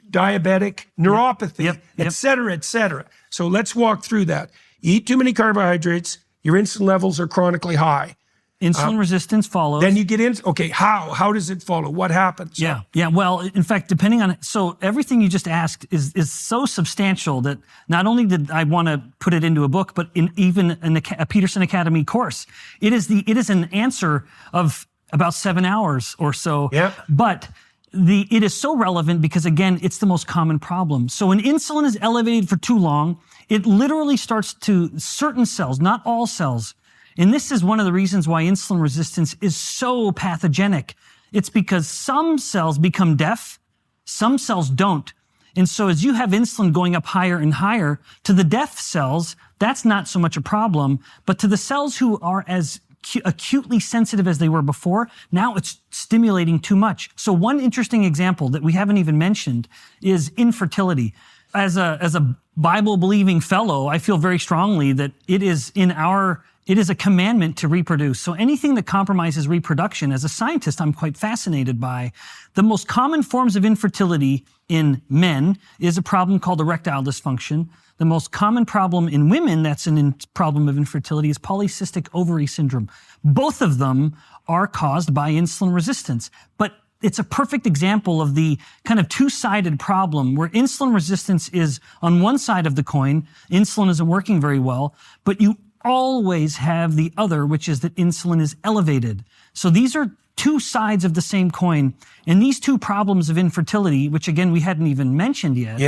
diabetic neuropathy, et cetera, et cetera. So let's walk through that. You eat too many carbohydrates, your insulin levels are chronically high. Insulin resistance follows. Then you get in. Okay, how does it follow? What happens? Yeah. Well, in fact, depending on, so everything you just asked is so substantial that not only did I want to put it into a book, but even a Peterson Academy course. It is an answer of about 7 hours or so. Yeah. But it is so relevant because, again, it's the most common problem. So when insulin is elevated for too long, it literally starts to certain cells, not all cells. And this is one of the reasons why insulin resistance is so pathogenic. It's because some cells become deaf, some cells don't. And so as you have insulin going up higher and higher, to the deaf cells, that's not so much a problem. But to the cells who are as acutely sensitive as they were before, now it's stimulating too much. So one interesting example that we haven't even mentioned is infertility. As a Bible-believing fellow, I feel very strongly that it is a commandment to reproduce. So anything that compromises reproduction, as a scientist, I'm quite fascinated by. The most common forms of infertility in men is a problem called erectile dysfunction. The most common problem in women that's a problem of infertility is polycystic ovary syndrome. Both of them are caused by insulin resistance. But it's a perfect example of the kind of two-sided problem where insulin resistance is on one side of the coin, insulin isn't working very well, but you always have the other, which is that insulin is elevated. So these are two sides of the same coin. And these two problems of infertility, which again, we hadn't even mentioned yet,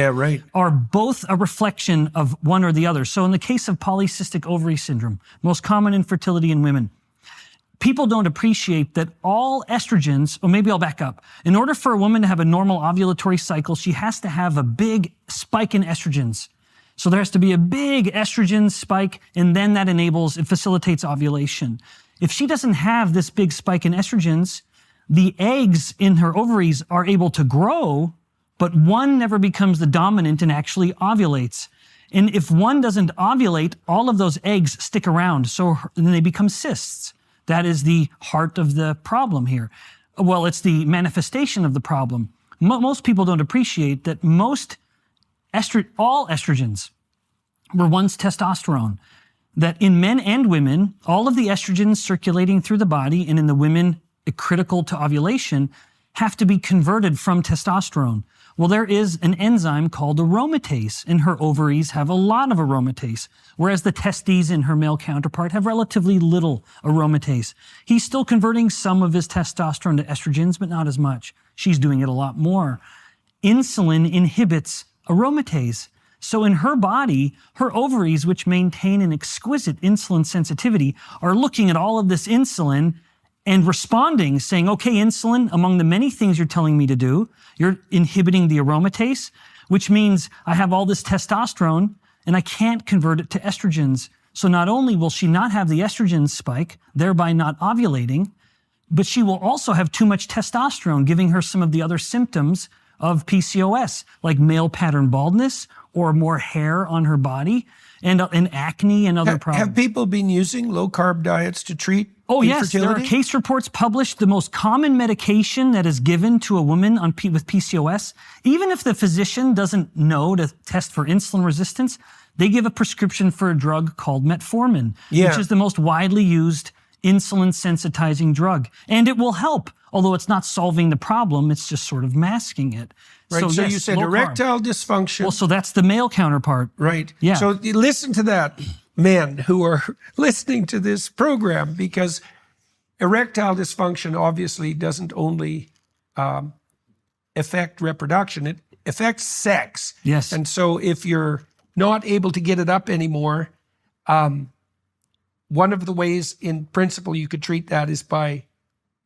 are both a reflection of one or the other. So in the case of polycystic ovary syndrome, most common infertility in women, people don't appreciate that all estrogens, or maybe I'll back up. In order for a woman to have a normal ovulatory cycle, she has to have a big spike in estrogens. So there has to be a big estrogen spike, and then it facilitates ovulation. If she doesn't have this big spike in estrogens, the eggs in her ovaries are able to grow, but one never becomes the dominant and actually ovulates. And if one doesn't ovulate, all of those eggs stick around, so then they become cysts. That is the heart of the problem here. Well, it's the manifestation of the problem. Most people don't appreciate that all estrogens were once testosterone. That in men and women, all of the estrogens circulating through the body and in the women critical to ovulation have to be converted from testosterone. Well, there is an enzyme called aromatase, and her ovaries have a lot of aromatase, whereas the testes in her male counterpart have relatively little aromatase. He's still converting some of his testosterone to estrogens, but not as much. She's doing it a lot more. Insulin inhibits aromatase. So in her body, her ovaries, which maintain an exquisite insulin sensitivity, are looking at all of this insulin and responding, saying, okay, insulin, among the many things you're telling me to do, you're inhibiting the aromatase, which means I have all this testosterone and I can't convert it to estrogens. So not only will she not have the estrogen spike, thereby not ovulating, but she will also have too much testosterone, giving her some of the other symptoms of PCOS, like male pattern baldness or more hair on her body and acne and other problems. Have people been using low-carb diets to treat infertility? Oh, yes. There are case reports published. The most common medication that is given to a woman with PCOS, even if the physician doesn't know to test for insulin resistance, they give a prescription for a drug called metformin, which is the most widely used insulin sensitizing drug. And it will help, although it's not solving the problem, it's just sort of masking it. Right, so yes, you said erectile dysfunction. Well, so that's the male counterpart. Right. Yeah. So you listen to that, men who are listening to this program, because erectile dysfunction obviously doesn't only affect reproduction, it affects sex. Yes. And so if you're not able to get it up anymore, one of the ways in principle you could treat that is by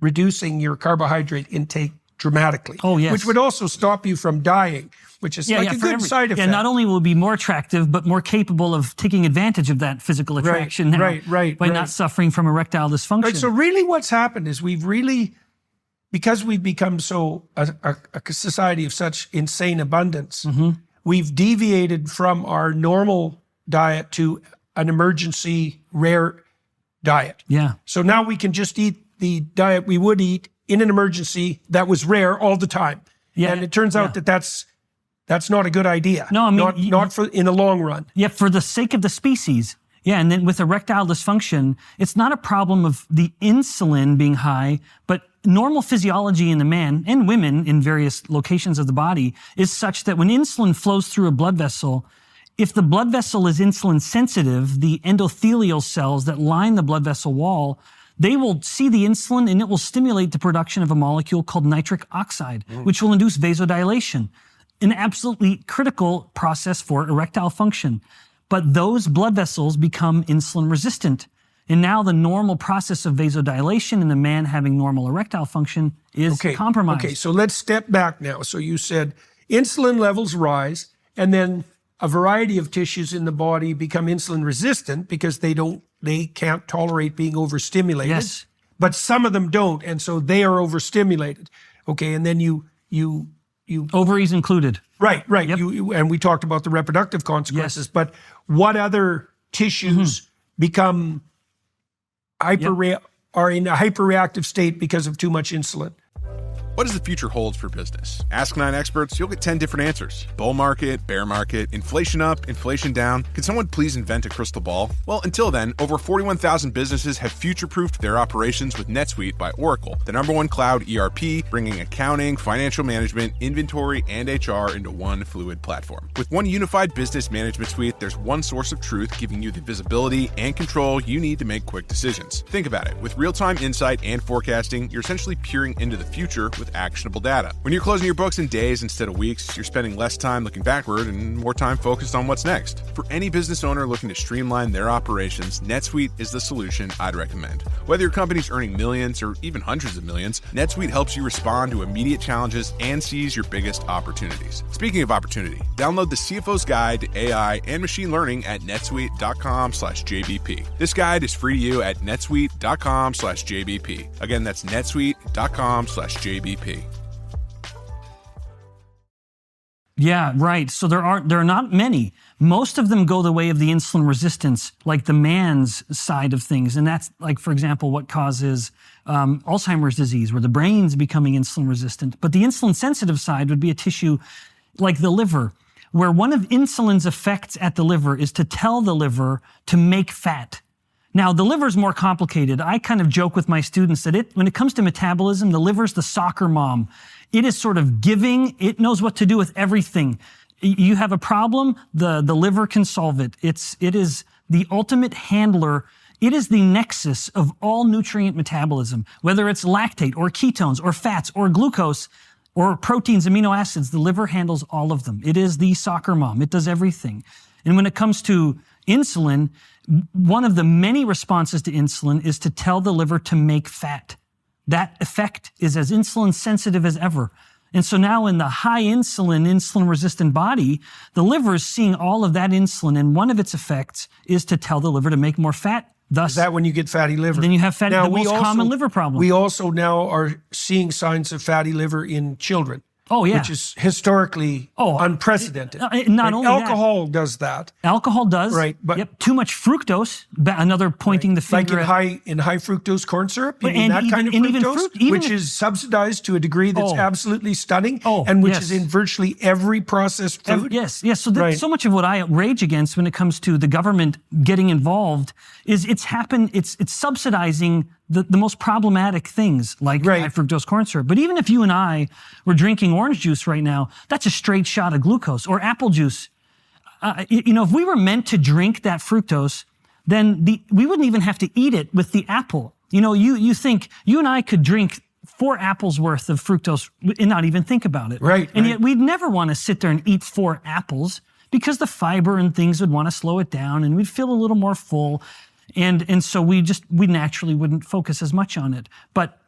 reducing your carbohydrate intake dramatically. Oh, yes. Which would also stop you from dying, which is like a good side effect. Yeah, not only will it be more attractive, but more capable of taking advantage of that physical attraction by not suffering from erectile dysfunction. Right, so really what's happened is because we've become a society of such insane abundance, we've deviated from our normal diet to an emergency rare diet. Yeah. So now we can just eat the diet we would eat in an emergency that was rare all the time. Yeah. And it turns out that that's not a good idea. No, I mean, not for in the long run. Yeah, for the sake of the species, Yeah, and then with erectile dysfunction, it's not a problem of the insulin being high, but normal physiology in the man and women in various locations of the body is such that when insulin flows through a blood vessel, if the blood vessel is insulin sensitive, the endothelial cells that line the blood vessel wall, they will see the insulin and it will stimulate the production of a molecule called nitric oxide, which will induce vasodilation, an absolutely critical process for erectile function. But those blood vessels become insulin resistant. And now the normal process of vasodilation in the man having normal erectile function is compromised. Okay, so let's step back now. So you said insulin levels rise, and then a variety of tissues in the body become insulin resistant because they can't tolerate being overstimulated. Yes. But some of them don't, and so they are overstimulated. Okay, and then you Ovaries included. right. Yep. And we talked about the reproductive consequences. But what other tissues become are in a hyperreactive state because of too much insulin? What does the future hold for business? Ask 9 experts, you'll get 10 different answers. Bull market, bear market, inflation up, inflation down. Can someone please invent a crystal ball? Well, until then, over 41,000 businesses have future-proofed their operations with NetSuite by Oracle, the #1 cloud ERP, bringing accounting, financial management, inventory, and HR into one fluid platform. With one unified business management suite, there's one source of truth giving you the visibility and control you need to make quick decisions. Think about it. With real-time insight and forecasting, you're essentially peering into the future with actionable data. When you're closing your books in days instead of weeks, you're spending less time looking backward and more time focused on what's next. For any business owner looking to streamline their operations, NetSuite is the solution I'd recommend. Whether your company's earning millions or even hundreds of millions, NetSuite helps you respond to immediate challenges and seize your biggest opportunities. Speaking of opportunity, download the CFO's Guide to AI and Machine Learning at netsuite.com/JBP. This guide is free to you at netsuite.com/JBP. Again, that's netsuite.com/JBP. Yeah, right. So there are not many. Most of them go the way of the insulin resistance, like the man's side of things. And that's like, for example, what causes Alzheimer's disease, where the brain's becoming insulin resistant. But the insulin sensitive side would be a tissue like the liver, where one of insulin's effects at the liver is to tell the liver to make fat. Now, the liver's more complicated. I kind of joke with my students that when it comes to metabolism, the liver's the soccer mom. It is sort of giving. It knows what to do with everything. You have a problem, the liver can solve it. It is the ultimate handler. It is the nexus of all nutrient metabolism, whether it's lactate or ketones or fats or glucose or proteins, amino acids. The liver handles all of them. It is the soccer mom. It does everything. And when it comes to insulin, one of the many responses to insulin is to tell the liver to make fat. That effect is as insulin sensitive as ever. And so now in the high insulin resistant body, the liver is seeing all of that insulin, and one of its effects is to tell the liver to make more fat. Thus, Is that when you get fatty liver? Then you have the most common liver problem. We also now are seeing signs of fatty liver in children. Oh, yeah. Which is historically unprecedented. Not only alcohol does that. Alcohol does. Right. But too much fructose, another pointing the finger like in high fructose corn syrup, you mean that kind of fructose, which is subsidized to a degree that's absolutely stunning, and which is in virtually every processed food. Yes. So so much of what I rage against when it comes to the government getting involved is it's subsidizing the most problematic things like high fructose corn syrup. But even if you and I were drinking orange juice right now, that's a straight shot of glucose, or apple juice. If we were meant to drink that fructose, then we wouldn't even have to eat it with the apple. You think you and I could drink 4 apples worth of fructose and not even think about it. Right. And yet we'd never want to sit there and eat 4 apples because the fiber and things would want to slow it down and we'd feel a little more full. And so we naturally wouldn't focus as much on it. But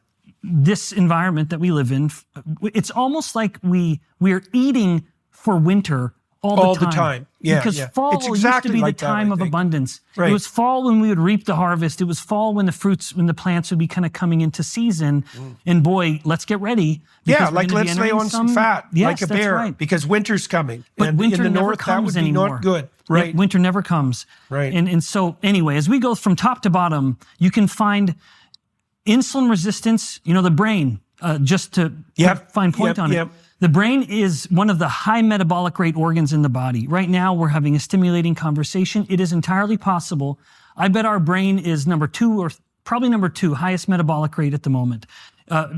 this environment that we live in, it's almost like we're eating for winter all the time. Yeah, because fall used to be the time of abundance. Right. It was fall when we would reap the harvest. It was fall when the plants would be kind of coming into season. And boy, let's get ready. Yeah, like let's lay on some fat, like a bear, because winter's coming. But winter in the never north, comes that would be anymore. not good. Right. Winter never comes. Right. And so anyway, as we go from top to bottom, you can find insulin resistance, the brain, just to find point on it. The brain is one of the high metabolic rate organs in the body. Right now, we're having a stimulating conversation. It is entirely possible. I bet our brain is number 2 or probably number 2 highest metabolic rate at the moment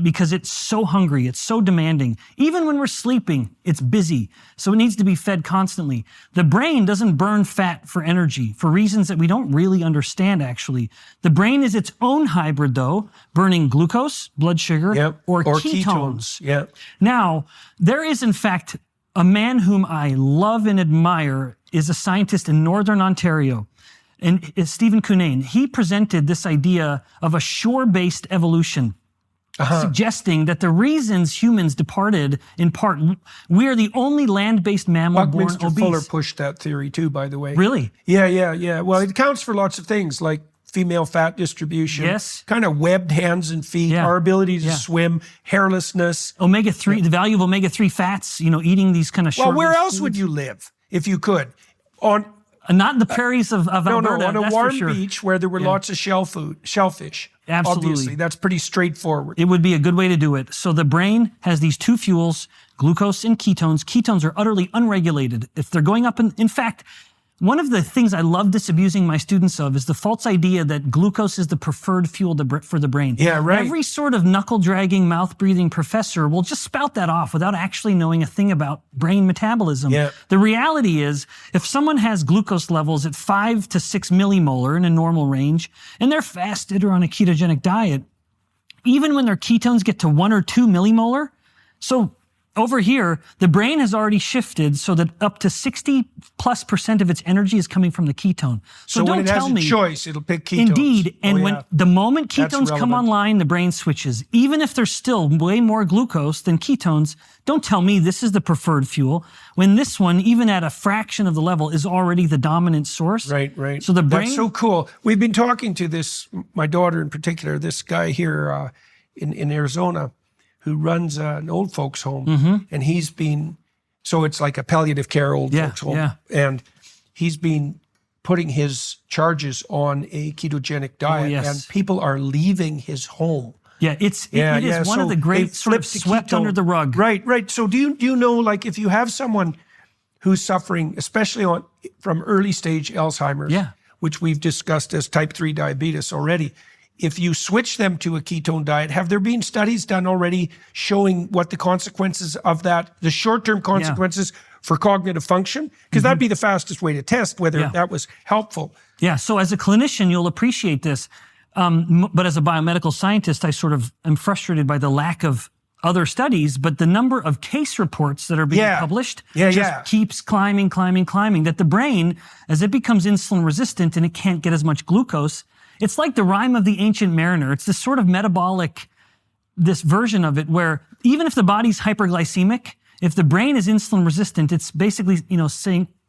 because it's so hungry. It's so demanding. Even when we're sleeping, it's busy. So it needs to be fed constantly. The brain doesn't burn fat for energy for reasons that we don't really understand, actually. The brain is its own hybrid, though, burning glucose, blood sugar, or ketones. Yep. Now, there is, in fact, a man whom I love and admire is a scientist in Northern Ontario. And it's Stephen Cunnane. He presented this idea of a shore-based evolution, suggesting that the reasons humans departed, in part, we are the only land-based mammal born obese. Buckminster Fuller pushed that theory too, by the way. Really? Yeah. Well, it accounts for lots of things like female fat distribution, kind of webbed hands and feet, our ability to swim, hairlessness. Omega-3, the value of omega-3 fats, eating these kind of short. Well, where else would you live if you could? Not in the prairies of Alberta. No, on a that's warm for sure. beach where there were lots of shellfish. Absolutely. Obviously, that's pretty straightforward. It would be a good way to do it. So the brain has these 2 fuels, glucose and ketones. Ketones are utterly unregulated. If they're going up, in fact, one of the things I love disabusing my students of is the false idea that glucose is the preferred fuel for the brain. Yeah, right. Every sort of knuckle-dragging, mouth-breathing professor will just spout that off without actually knowing a thing about brain metabolism. Yeah. The reality is, if someone has glucose levels at 5 to 6 millimolar in a normal range, and they're fasted or on a ketogenic diet, even when their ketones get to 1 or 2 millimolar, so over here, the brain has already shifted so that up to 60+% of its energy is coming from the ketone. So don't when it tell has me, a choice, it'll pick ketones. Indeed, and when the moment ketones come relevant. online, the brain switches. Even if there's still way more glucose than ketones, don't tell me this is the preferred fuel, when this one, even at a fraction of the level, is already the dominant source. Right. So the brain... That's so cool. We've been talking to my daughter in particular, this guy here in Arizona, who runs an old folks home, and he's been, so it's like a palliative care old folks home, and he's been putting his charges on a ketogenic diet, and people are leaving his home. Yeah, it is one of the great sort of swept under the rug. Right. So do you know, like, if you have someone who's suffering, especially from early stage Alzheimer's, which we've discussed as type 3 diabetes already, if you switch them to a ketone diet, have there been studies done already showing what the consequences of that, the short-term consequences for cognitive function? Because that'd be the fastest way to test whether that was helpful. Yeah, so as a clinician, you'll appreciate this. But as a biomedical scientist, I sort of am frustrated by the lack of other studies, but the number of case reports that are being published just keeps climbing, that the brain, as it becomes insulin resistant and it can't get as much glucose, it's like the rhyme of the ancient mariner. It's this sort of metabolic, this version of it where even if the body's hyperglycemic, if the brain is insulin resistant, it's basically,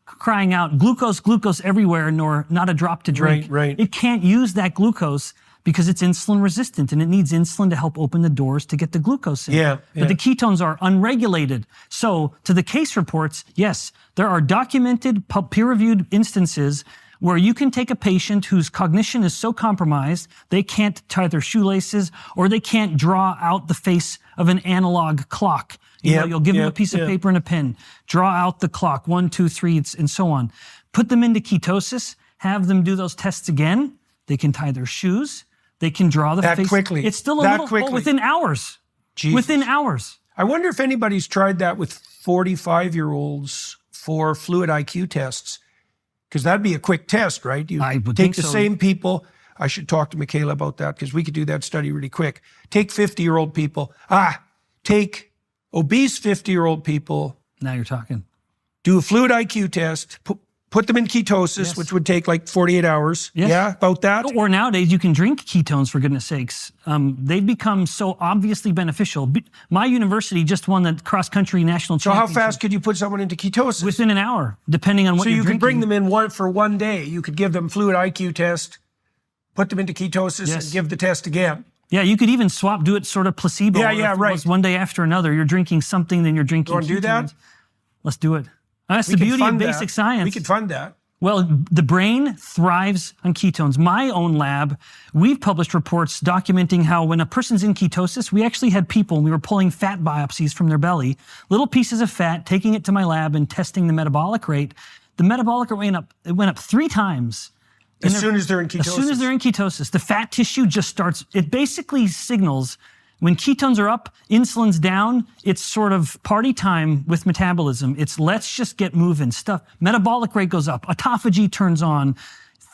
crying out, glucose everywhere, nor not a drop to drink. Right. It can't use that glucose because it's insulin resistant and it needs insulin to help open the doors to get the glucose in. But the ketones are unregulated. So to the case reports, yes, there are documented peer-reviewed instances where you can take a patient whose cognition is so compromised, they can't tie their shoelaces or they can't draw out the face of an analog clock. You'll give them a piece of paper and a pen, draw out the clock, 1, 2, 3, and so on. Put them into ketosis, have them do those tests again. They can tie their shoes. They can draw the face. That quickly. It's still a little, within hours. Jesus. Within hours. I wonder if anybody's tried that with 45-year-olds for fluid IQ tests. Because that'd be a quick test, right? You take the same people. I should talk to Michaela about that because we could do that study really quick. Take 50-year-old people. Take obese 50-year-old people. Now you're talking. Do a fluid IQ test. Put them in ketosis, which would take like 48 hours. Yes. Yeah, about that. Or nowadays you can drink ketones, for goodness sakes. They've become so obviously beneficial. My university just won the cross-country national championship. So how fast could you put someone into ketosis? Within an hour, depending on what you're drinking. So you could bring them in for one day. You could give them fluid IQ test, put them into ketosis, and give the test again. Yeah, you could even do it sort of placebo. Right. One day after another, you're drinking something, then you're drinking You want to do that? Let's do it. That's the beauty of basic science. We could fund that. Well, the brain thrives on ketones. My own lab, we've published reports documenting how when a person's in ketosis, we actually had people, and we were pulling fat biopsies from their belly, little pieces of fat, taking it to my lab and testing the metabolic rate. The metabolic rate went up 3 times. As soon as they're in ketosis. As soon as they're in ketosis, the fat tissue just starts, it basically signals when ketones are up, insulin's down, it's sort of party time with metabolism. It's let's just get moving stuff. Metabolic rate goes up, autophagy turns on,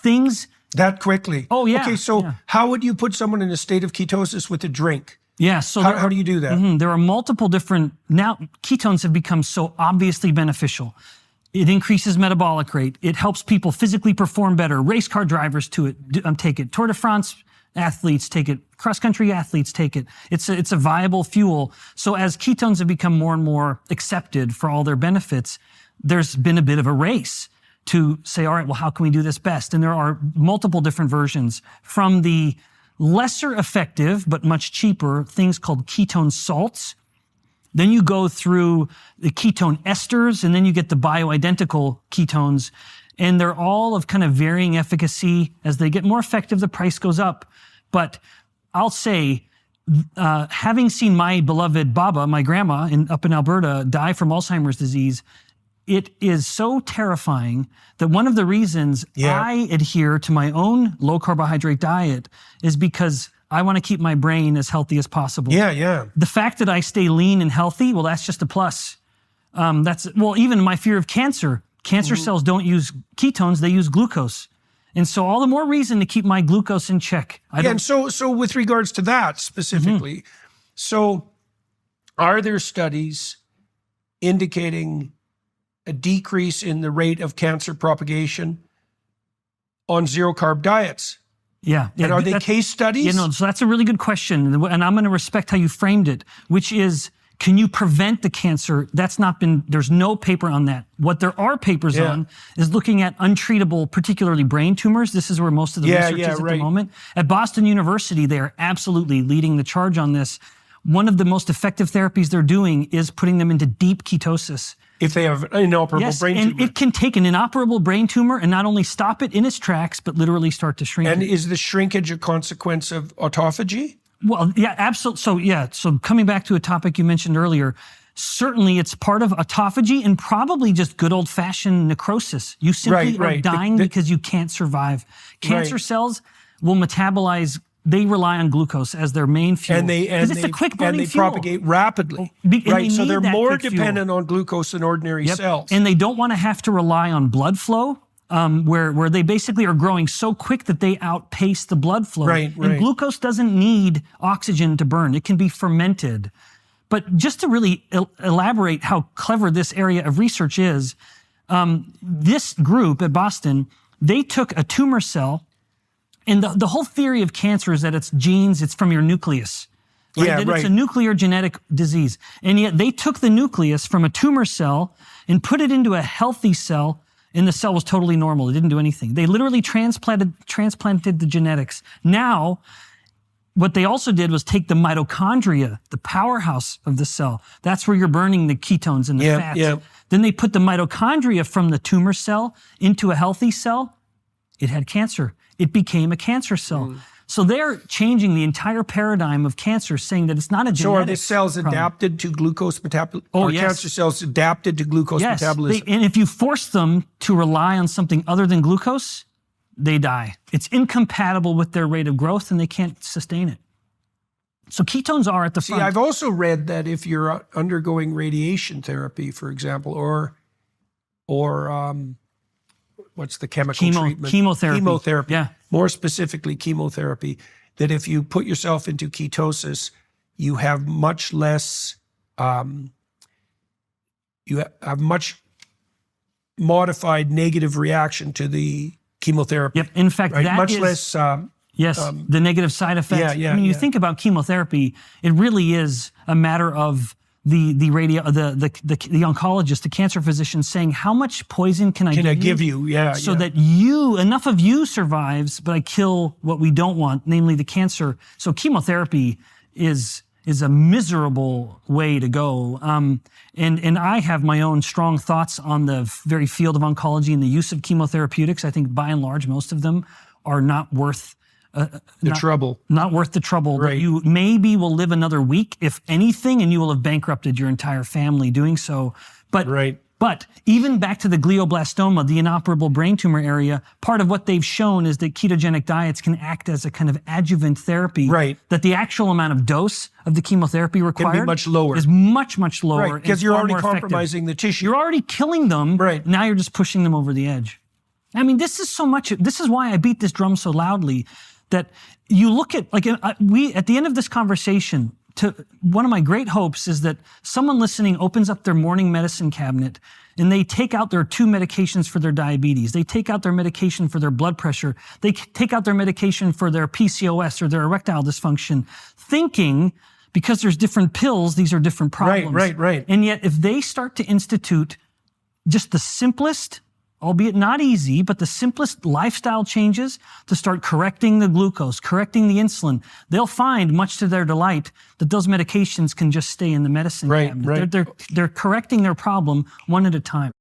things. That quickly? Oh, yeah. Okay, so how would you put someone in a state of ketosis with a drink? Yeah, so how do you do that? There are multiple different, now ketones have become so obviously beneficial. It increases metabolic rate. It helps people physically perform better. Race car drivers take it. Tour de France athletes take it. Cross-country athletes take it. It's a viable fuel. So as ketones have become more and more accepted for all their benefits, there's been a bit of a race to say, all right, well, how can we do this best? And there are multiple different versions, from the lesser effective but much cheaper things called ketone salts. Then you go through the ketone esters, and then you get the bioidentical ketones. And they're all of kind of varying efficacy. As they get more effective, the price goes up. But I'll say, having seen my beloved Baba, my grandma up in Alberta, die from Alzheimer's disease, it is so terrifying that one of the reasons I adhere to my own low carbohydrate diet is because I want to keep my brain as healthy as possible. The fact that I stay lean and healthy, well, that's just a plus. Even my fear of cancer. Cancer cells don't use ketones, they use glucose. And so all the more reason to keep my glucose in check. And so with regards to that specifically, so are there studies indicating a decrease in the rate of cancer propagation on zero-carb diets? Yeah. And are they case studies? So that's a really good question. And I'm going to respect how you framed it, which is, can you prevent the cancer? There's no paper on that. What there are papers on is looking at untreatable, particularly brain tumors. This is where most of the research is at the moment. At Boston University, they are absolutely leading the charge on this. One of the most effective therapies they're doing is putting them into deep ketosis. If they have an inoperable brain tumor. And it can take an inoperable brain tumor and not only stop it in its tracks, but literally start to shrink And it. is the shrinkage a consequence of autophagy? Well, yeah, absolutely. So coming back to a topic you mentioned earlier, certainly it's part of autophagy and probably just good old-fashioned necrosis. You simply are dying because you can't survive. Cancer cells will metabolize. They rely on glucose as their main fuel. Because it's a quick-burning fuel. And they propagate rapidly. So they're more dependent on glucose than ordinary cells. And they don't want to have to rely on blood flow. Where they basically are growing so quick that they outpace the blood flow. And glucose doesn't need oxygen to burn. It can be fermented. But just to really elaborate how clever this area of research is, this group at Boston, they took a tumor cell, and the whole theory of cancer is that it's genes, it's from your nucleus. It's a nuclear genetic disease. And yet they took the nucleus from a tumor cell and put it into a healthy cell, and the cell was totally normal. It didn't do anything. They literally transplanted the genetics. Now, what they also did was take the mitochondria, the powerhouse of the cell. That's where you're burning the ketones and the fats. Then they put the mitochondria from the tumor cell into a healthy cell. It had cancer. It became a cancer cell. So they're changing the entire paradigm of cancer, saying that it's not a genetic So are the cells adapted to glucose metabolism? Are cancer cells adapted to glucose metabolism? And if you force them to rely on something other than glucose, they die. It's incompatible with their rate of growth, and they can't sustain it. So ketones are at the front. See, I've also read that if you're undergoing radiation therapy, for example, or what's the chemical treatment? Chemotherapy. Yeah. More specifically, chemotherapy, that if you put yourself into ketosis, you have much less, you have much modified negative reaction to the chemotherapy. In fact, that much is less. The negative side effects. You think about chemotherapy, it really is a matter of the oncologist, the cancer physician saying, how much poison can I give you? So that enough of you survives, but I kill what we don't want, namely the cancer. So chemotherapy is is a miserable way to go. And I have my own strong thoughts on the very field of oncology and the use of chemotherapeutics. I think by and large, most of them are not worth the trouble. Not worth the trouble. Right. That you maybe will live another week, if anything, and you will have bankrupted your entire family doing so. But Right. But even back to the glioblastoma, the inoperable brain tumor area, part of what they've shown is that ketogenic diets can act as a kind of adjuvant therapy. Right. That the actual amount of dose of the chemotherapy required Can be much lower. is much, much lower. Right, because and you're far already more effective. compromising the tissue. You're already killing them. Right. Now you're just pushing them over the edge. I mean, this is so much. This is why I beat this drum so loudly. That you look at, like, we at the end of this conversation, one of my great hopes is that someone listening opens up their morning medicine cabinet and they take out their 2 medications for their diabetes. They take out their medication for their blood pressure. They take out their medication for their PCOS or their erectile dysfunction, thinking because there's different pills, these are different problems. Right. And yet if they start to institute just the simplest, albeit not easy, but the simplest lifestyle changes to start correcting the glucose, correcting the insulin, they'll find, much to their delight, that those medications can just stay in the medicine cabinet. They're correcting their problem one at a time.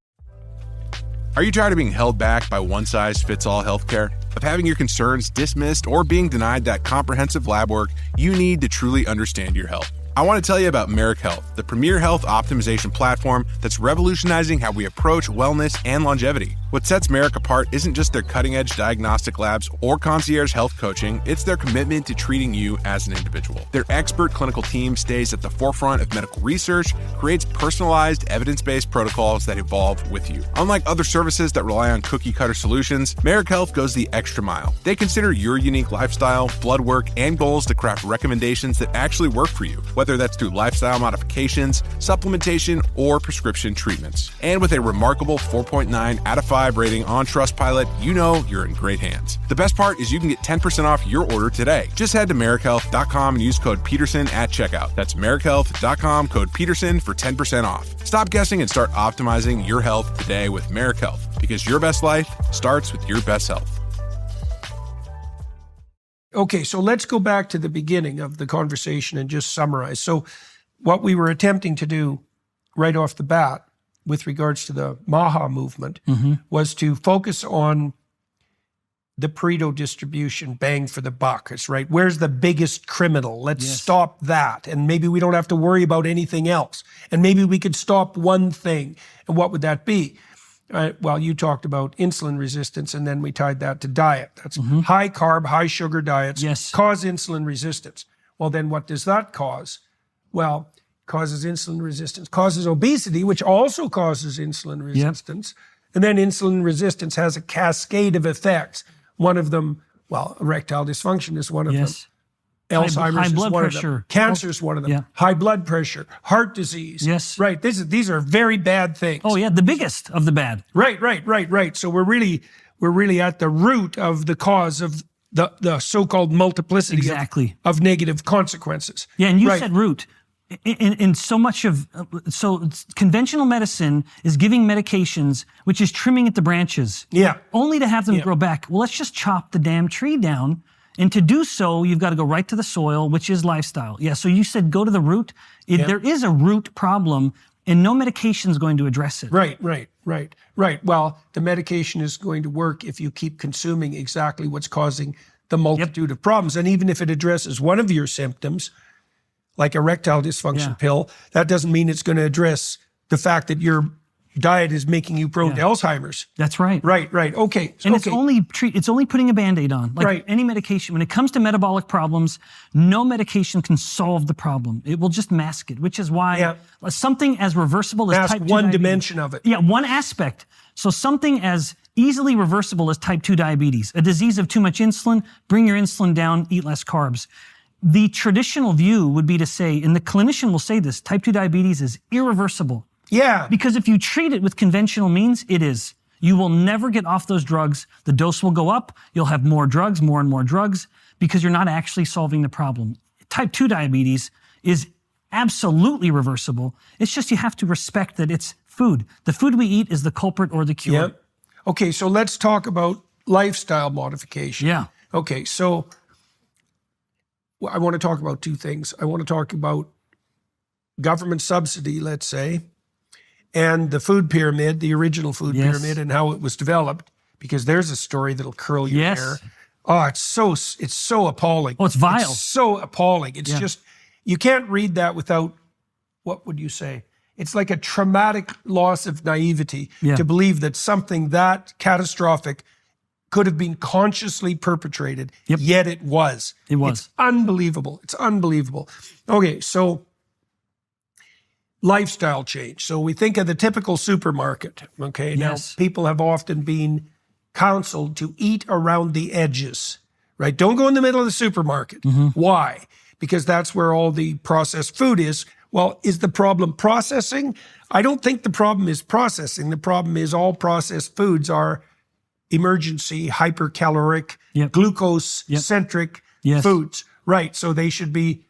Are you tired of being held back by one-size-fits-all healthcare? Of having your concerns dismissed or being denied that comprehensive lab work you need to truly understand your health? I want to tell you about Merrick Health, the premier health optimization platform that's revolutionizing how we approach wellness and longevity. What sets Merrick apart isn't just their cutting-edge diagnostic labs or concierge health coaching, it's their commitment to treating you as an individual. Their expert clinical team stays at the forefront of medical research, creates personalized, evidence-based protocols that evolve with you. Unlike other services that rely on cookie-cutter solutions, Merrick Health goes the extra mile. They consider your unique lifestyle, blood work, and goals to craft recommendations that actually work for you, whether that's through lifestyle modifications, supplementation, or prescription treatments. And with a remarkable 4.9 out of 5 rating on Trustpilot, you know you're in great hands. The best part is you can get 10% off your order today. Just head to merrickhealth.com and use code Peterson at checkout. That's merrickhealth.com, code Peterson for 10% off. Stop guessing and start optimizing your health today with Merrick Health, because your best life starts with your best health. Okay, so let's go back to the beginning of the conversation and just summarize. So what we were attempting to do right off the bat with regards to the MAHA movement was to focus on the Pareto distribution, bang for the buck. It's right. Where's the biggest criminal? Let's stop that. And maybe we don't have to worry about anything else. And maybe we could stop one thing. And what would that be? Well, you talked about insulin resistance, and then we tied that to diet. That's high carb, high sugar diets cause insulin resistance. Well, then what does that cause? Well, causes insulin resistance, causes obesity, which also causes insulin resistance. And then insulin resistance has a cascade of effects. One of them, well, erectile dysfunction is one of them. Alzheimer's is one of them. Cancer is one of them. High blood pressure, heart disease. Right. These are very bad things. Oh yeah, the biggest of the bad. Right. So we're really at the root of the cause of the so-called multiplicity of negative consequences. Yeah, and you said root. In so much of, so conventional medicine is giving medications, which is trimming at the branches. Only to have them grow back. Well, let's just chop the damn tree down. And to do so, you've got to go right to the soil, which is lifestyle. Yeah, so you said go to the root. There is a root problem, and no medication is going to address it. Right. Well, the medication is going to work if you keep consuming exactly what's causing the multitude of problems. And even if it addresses one of your symptoms, like erectile dysfunction pill, that doesn't mean it's going to address the fact that your diet is making you prone to Alzheimer's. That's right. Right. Okay. And it's only putting a Band-Aid on. Like any medication, when it comes to metabolic problems, no medication can solve the problem. It will just mask it, which is why something as reversible as type 2 one diabetes, dimension of it. Yeah, one aspect. So something as easily reversible as type 2 diabetes, a disease of too much insulin, bring your insulin down, eat less carbs. The traditional view would be to say, and the clinician will say this, type 2 diabetes is irreversible. Yeah. Because if you treat it with conventional means, it is. You will never get off those drugs. The dose will go up. You'll have more drugs, more and more drugs, because you're not actually solving the problem. Type 2 diabetes is absolutely reversible. It's just you have to respect that it's food. The food we eat is the culprit or the cure. Yep. Okay, so let's talk about lifestyle modification. Yeah. Okay, so I want to talk about two things. I want to talk about government subsidy, let's say, and the food pyramid, the original food pyramid, and how it was developed, because there's a story that'll curl your hair. Oh, it's so appalling. Oh, it's vile. It's so appalling. It's just, you can't read that without, what would you say? It's like a traumatic loss of naivety to believe that something that catastrophic could have been consciously perpetrated, yet it was. It was. It's unbelievable. It's unbelievable. Okay, so lifestyle change. So we think of the typical supermarket, okay? Now, people have often been counseled to eat around the edges, right? Don't go in the middle of the supermarket. Why? Because that's where all the processed food is. Well, is the problem processing? I don't think the problem is processing. The problem is all processed foods are emergency, hypercaloric, glucose-centric foods. Right, so they should be,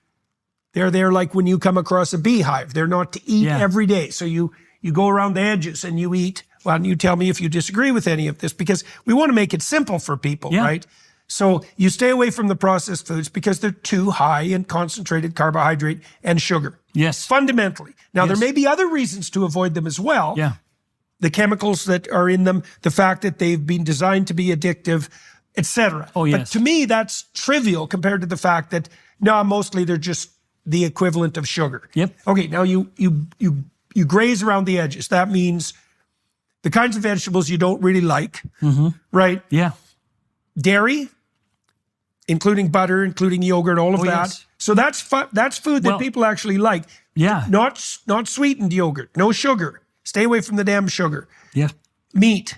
they're there like when you come across a beehive. They're not to eat every day. So you go around the edges and you eat. Well, and you tell me if you disagree with any of this, because we want to make it simple for people, right? So you stay away from the processed foods because they're too high in concentrated carbohydrate and sugar. Fundamentally. Now, there may be other reasons to avoid them as well. The chemicals that are in them, the fact that they've been designed to be addictive, etc. But to me, that's trivial compared to the fact that, no, mostly they're just the equivalent of sugar. Okay, now you graze around the edges. That means the kinds of vegetables you don't really like, right? Dairy, including butter, including yogurt, all of that. So that's food that people actually like. Not sweetened yogurt, no sugar. Stay away from the damn sugar. Meat.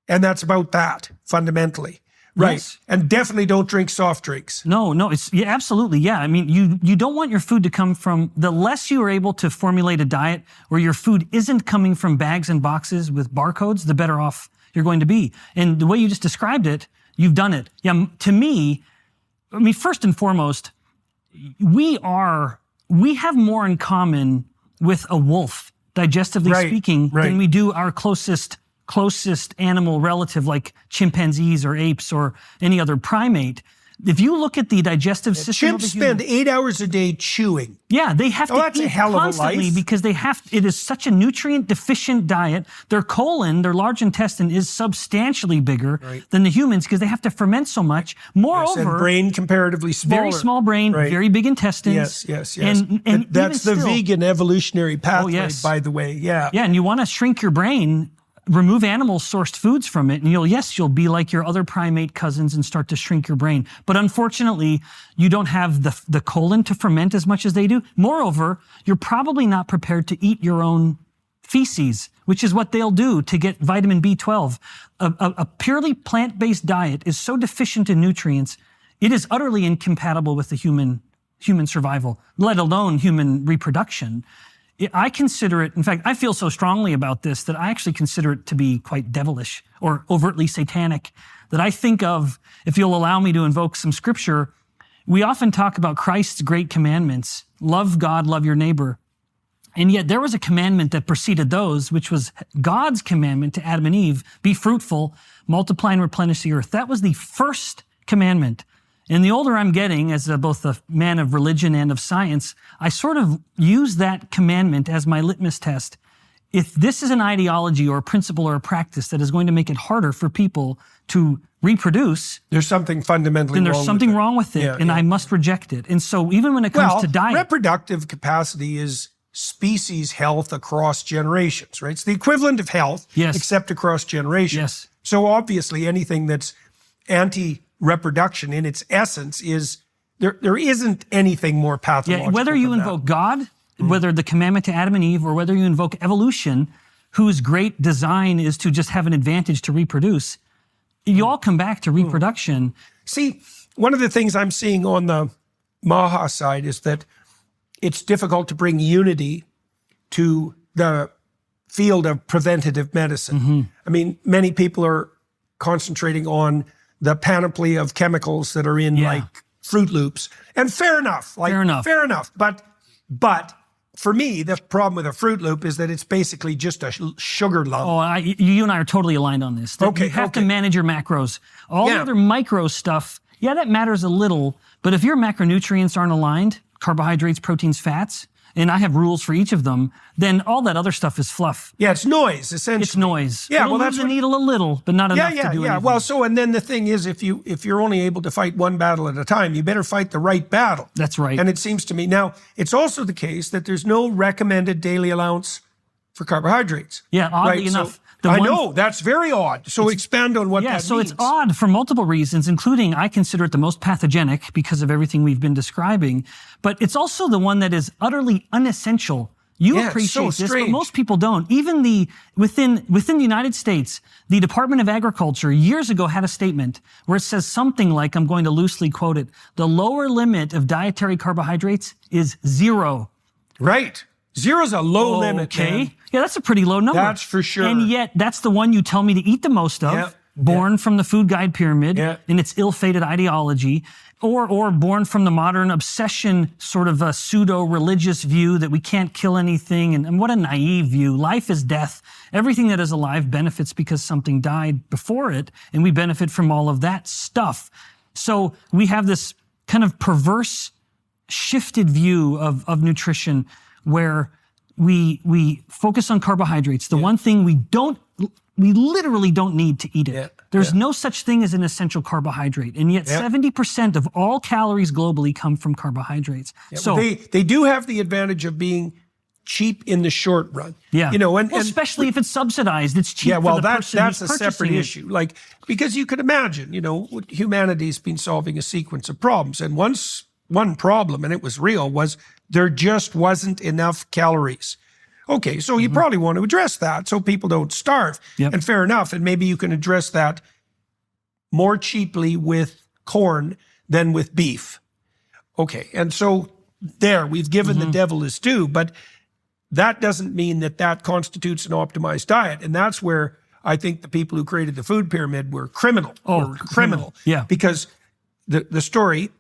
And that's about that, fundamentally. Right. And definitely don't drink soft drinks. No, it's absolutely. I mean, you don't want your food to come from, the less you are able to formulate a diet where your food isn't coming from bags and boxes with barcodes, the better off you're going to be. And the way you just described it, you've done it. To me, I mean, first and foremost, we have more in common with a wolf, digestively speaking, than we do our closest animal relative like chimpanzees or apes or any other primate. If you look at the digestive system of chimps spend 8 hours a day chewing. They have to eat constantly because it is such a nutrient deficient diet. Their colon, their large intestine, is substantially bigger than the humans because they have to ferment so much. Moreover, and brain comparatively smaller. Very small brain, very big intestines. And that's the vegan evolutionary pathway, by the way. And you want to shrink your brain, remove animal-sourced foods from it, and you'll be like your other primate cousins and start to shrink your brain. But unfortunately, you don't have the colon to ferment as much as they do. Moreover, you're probably not prepared to eat your own feces, which is what they'll do to get vitamin B12. A purely plant-based diet is so deficient in nutrients, it is utterly incompatible with the human survival, let alone human reproduction. I consider it, in fact, I feel so strongly about this that I actually consider it to be quite devilish or overtly satanic, that I think of, if you'll allow me to invoke some scripture, we often talk about Christ's great commandments, love God, love your neighbor. And yet there was a commandment that preceded those, which was God's commandment to Adam and Eve, be fruitful, multiply and replenish the earth. That was the first commandment. And the older I'm getting, as both a man of religion and of science, I sort of use that commandment as my litmus test. If this is an ideology or a principle or a practice that is going to make it harder for people to reproduce, there's something fundamentally wrong with it. Then there's something wrong with it, and I must reject it. And so even when it comes to diet... reproductive capacity is species health across generations, right? It's the equivalent of health, except across generations. So obviously anything that's anti-reproduction in its essence is, there isn't anything more pathological whether you invoke God, whether the commandment to Adam and Eve, or whether you invoke evolution, whose great design is to just have an advantage to reproduce, you all come back to reproduction. See, one of the things I'm seeing on the Maha side is that it's difficult to bring unity to the field of preventative medicine. I mean, many people are concentrating on the panoply of chemicals that are in like Fruit Loops, and fair enough. Fair enough. But for me, the problem with a Fruit Loop is that it's basically just a sugar lump. You and I are totally aligned on this. You have to manage your macros. All the other micro stuff yeah, that matters a little. But if your macronutrients aren't aligned, carbohydrates, proteins, fats, and I have rules for each of them, then all that other stuff is fluff. Yeah, it's noise, essentially. It's noise. Yeah, It'll well, move that's the needle a little, but not enough to do anything. Well, so, and then the thing is, if you're only able to fight one battle at a time, you better fight the right battle. That's right. And it seems to me, now, it's also the case that there's no recommended daily allowance for carbohydrates. Yeah, oddly right? enough. So, I know, that's very odd. So expand on what that means. Yeah, so it's odd for multiple reasons, including I consider it the most pathogenic because of everything we've been describing, but it's also the one that is utterly unessential. You appreciate this, but most people don't. Even within the United States, the Department of Agriculture years ago had a statement where it says something like, I'm going to loosely quote it, the lower limit of dietary carbohydrates is 0. Right. 0 is a low limit, man. Yeah, that's a pretty low number. That's for sure. And yet, that's the one you tell me to eat the most of, born from the food guide pyramid and its ill-fated ideology, or born from the modern obsession, sort of a pseudo-religious view that we can't kill anything, and what a naive view. Life is death. Everything that is alive benefits because something died before it, and we benefit from all of that stuff. So we have this kind of perverse, shifted view of nutrition where we focus on carbohydrates. The one thing we literally don't need to eat it. There's no such thing as an essential carbohydrate. And yet 70% of all calories globally come from carbohydrates. So they do have the advantage of being cheap in the short run. Yeah. You know, especially if it's subsidized, it's cheap for the person that's who's a separate purchasing it. issue. Like, because you could imagine, you know, humanity's been solving a sequence of problems. And one problem, and it was real, was there just wasn't enough calories. Okay, so you probably want to address that so people don't starve. And fair enough, and maybe you can address that more cheaply with corn than with beef. Okay, and so there, we've given the devil his due, but that doesn't mean that that constitutes an optimized diet. And that's where I think the people who created the food pyramid were criminal. Criminal. Yeah. Because the story,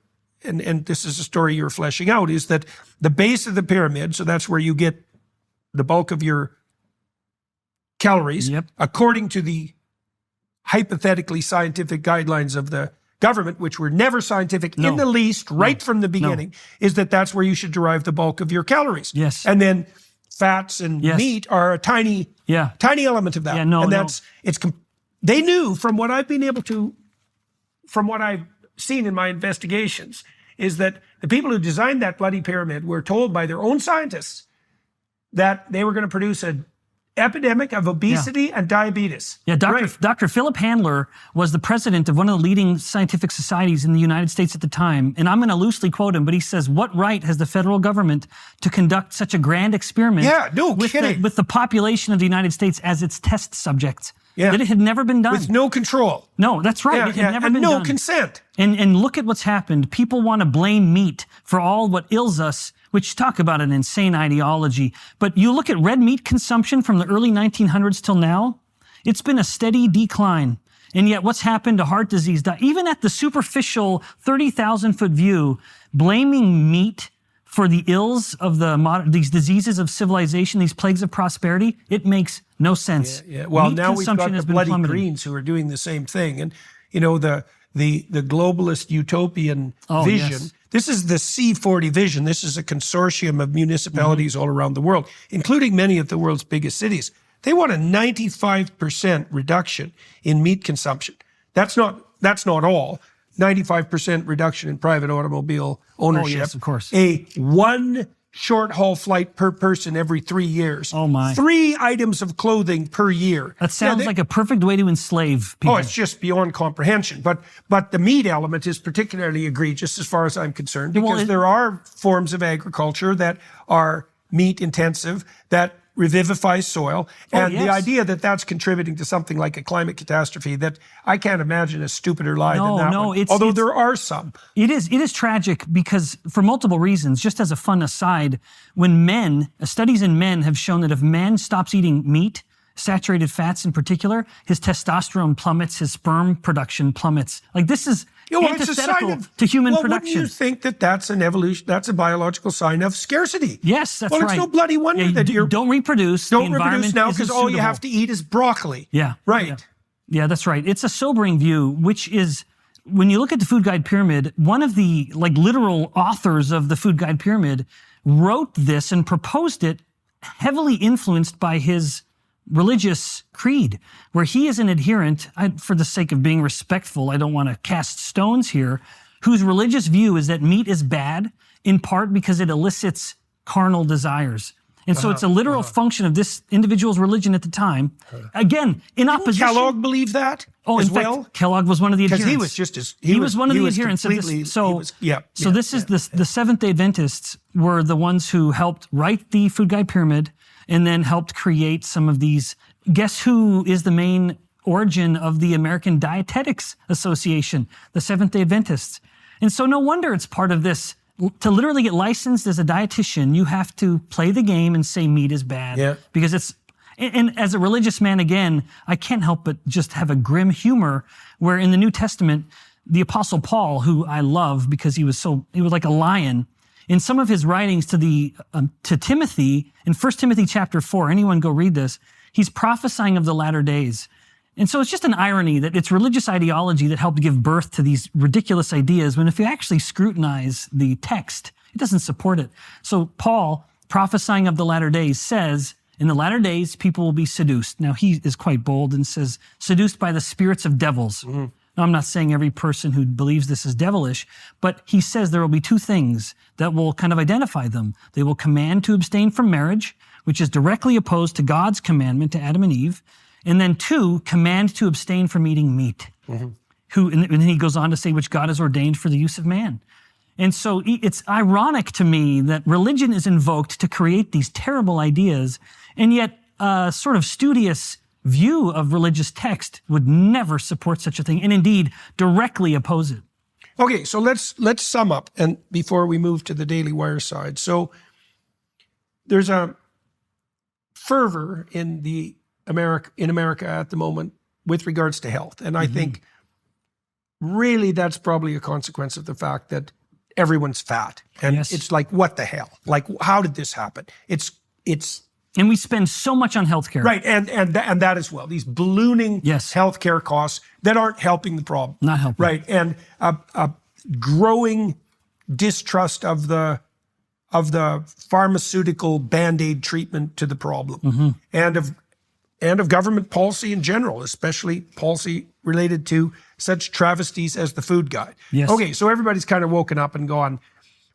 and this is a story you're fleshing out, is that the base of the pyramid, so that's where you get the bulk of your calories, according to the hypothetically scientific guidelines of the government, which were never scientific in the least, right from the beginning, is that that's where you should derive the bulk of your calories. Yes. And then fats and meat are a tiny element of that. And that's, they knew from what I've seen in my investigations, is that the people who designed that bloody pyramid were told by their own scientists that they were going to produce an epidemic of obesity and diabetes. Yeah, Dr. Philip Handler was the president of one of the leading scientific societies in the United States at the time. And I'm going to loosely quote him, but he says, what right has the federal government to conduct such a grand experiment with the population of the United States as its test subjects? That it had never been done. With no control. No, that's right. It had never been done. And no consent. And look at what's happened. People want to blame meat for all what ails us, which talk about an insane ideology. But you look at red meat consumption from the early 1900s till now, it's been a steady decline. And yet what's happened to heart disease, even at the superficial 30,000-foot view, blaming meat for the ills of these diseases of civilization, these plagues of prosperity, it makes no sense. Well, meat now we've got the bloody plummeted. Greens who are doing the same thing. And, you know, the globalist utopian vision, this is the C40 vision. This is a consortium of municipalities all around the world, including many of the world's biggest cities. They want a 95% reduction in meat consumption. That's not all. 95% reduction in private automobile ownership. Oh, yes, of course. One short-haul flight per person every 3 years. Oh, my. 3 items of clothing per year. That sounds like a perfect way to enslave people. Oh, it's just beyond comprehension. But the meat element is particularly egregious as far as I'm concerned, because there are forms of agriculture that are meat-intensive, that revivify soil, and the idea that that's contributing to something like a climate catastrophe, that I can't imagine a stupider lie than that one. Although there are some. It is tragic because, for multiple reasons, just as a fun aside, when studies in men have shown that if man stops eating meat, saturated fats in particular, his testosterone plummets, his sperm production plummets. Like, this is antithetical to human production. Wouldn't you think that that's an evolution, that's a biological sign of scarcity? Yes, that's right. Well, it's no bloody wonder that you don't reproduce. Don't reproduce now because all you have to eat is broccoli. Yeah. Right. Yeah, that's right. It's a sobering view, which is when you look at the food guide pyramid, one of the literal authors of the food guide pyramid wrote this and proposed it heavily influenced by his religious creed, where he is an adherent, for the sake of being respectful, I don't want to cast stones here, whose religious view is that meat is bad, in part because it elicits carnal desires. And so it's a literal function of this individual's religion at the time. Again, in opposition. Kellogg believed that in fact, Kellogg was one of the adherents. Because he was just as... He was one of the adherents of this. So the Seventh-day Adventists were the ones who helped write the food guide pyramid and then helped create some of these. Guess who is the main origin of the American Dietetics Association? The Seventh-day Adventists. And so no wonder it's part of this. To literally get licensed as a dietitian, you have to play the game and say meat is bad. Yeah. Because it's, and as a religious man, again, I can't help but just have a grim humor where in the New Testament, the Apostle Paul, who I love because he was like a lion, in some of his writings to Timothy, in 1 Timothy chapter 4, anyone go read this, he's prophesying of the latter days. And so it's just an irony that it's religious ideology that helped give birth to these ridiculous ideas, when if you actually scrutinize the text, it doesn't support it. So Paul, prophesying of the latter days, says, in the latter days, people will be seduced. Now he is quite bold and says, seduced by the spirits of devils. Mm-hmm. Now, I'm not saying every person who believes this is devilish, but he says there will be two things that will kind of identify them. They will command to abstain from marriage, which is directly opposed to God's commandment to Adam and Eve. And then two, command to abstain from eating meat. Mm-hmm. And then he goes on to say, which God has ordained for the use of man. And so it's ironic to me that religion is invoked to create these terrible ideas, and yet a sort of studious view of religious text would never support such a thing, and indeed directly oppose it. Okay, so let's sum up, and before we move to the Daily Wire side. So there's a fervor in America at the moment with regards to health. And I think really that's probably a consequence of the fact that everyone's fat. And it's like, what the hell? Like, how did this happen? It's And we spend so much on healthcare. Right, and that as well. These ballooning healthcare costs that aren't helping the problem. Not helping. Right, and a growing distrust of the pharmaceutical Band-Aid treatment to the problem, and of government policy in general, especially policy related to such travesties as the food guide. Yes. Okay, so everybody's kind of woken up and gone,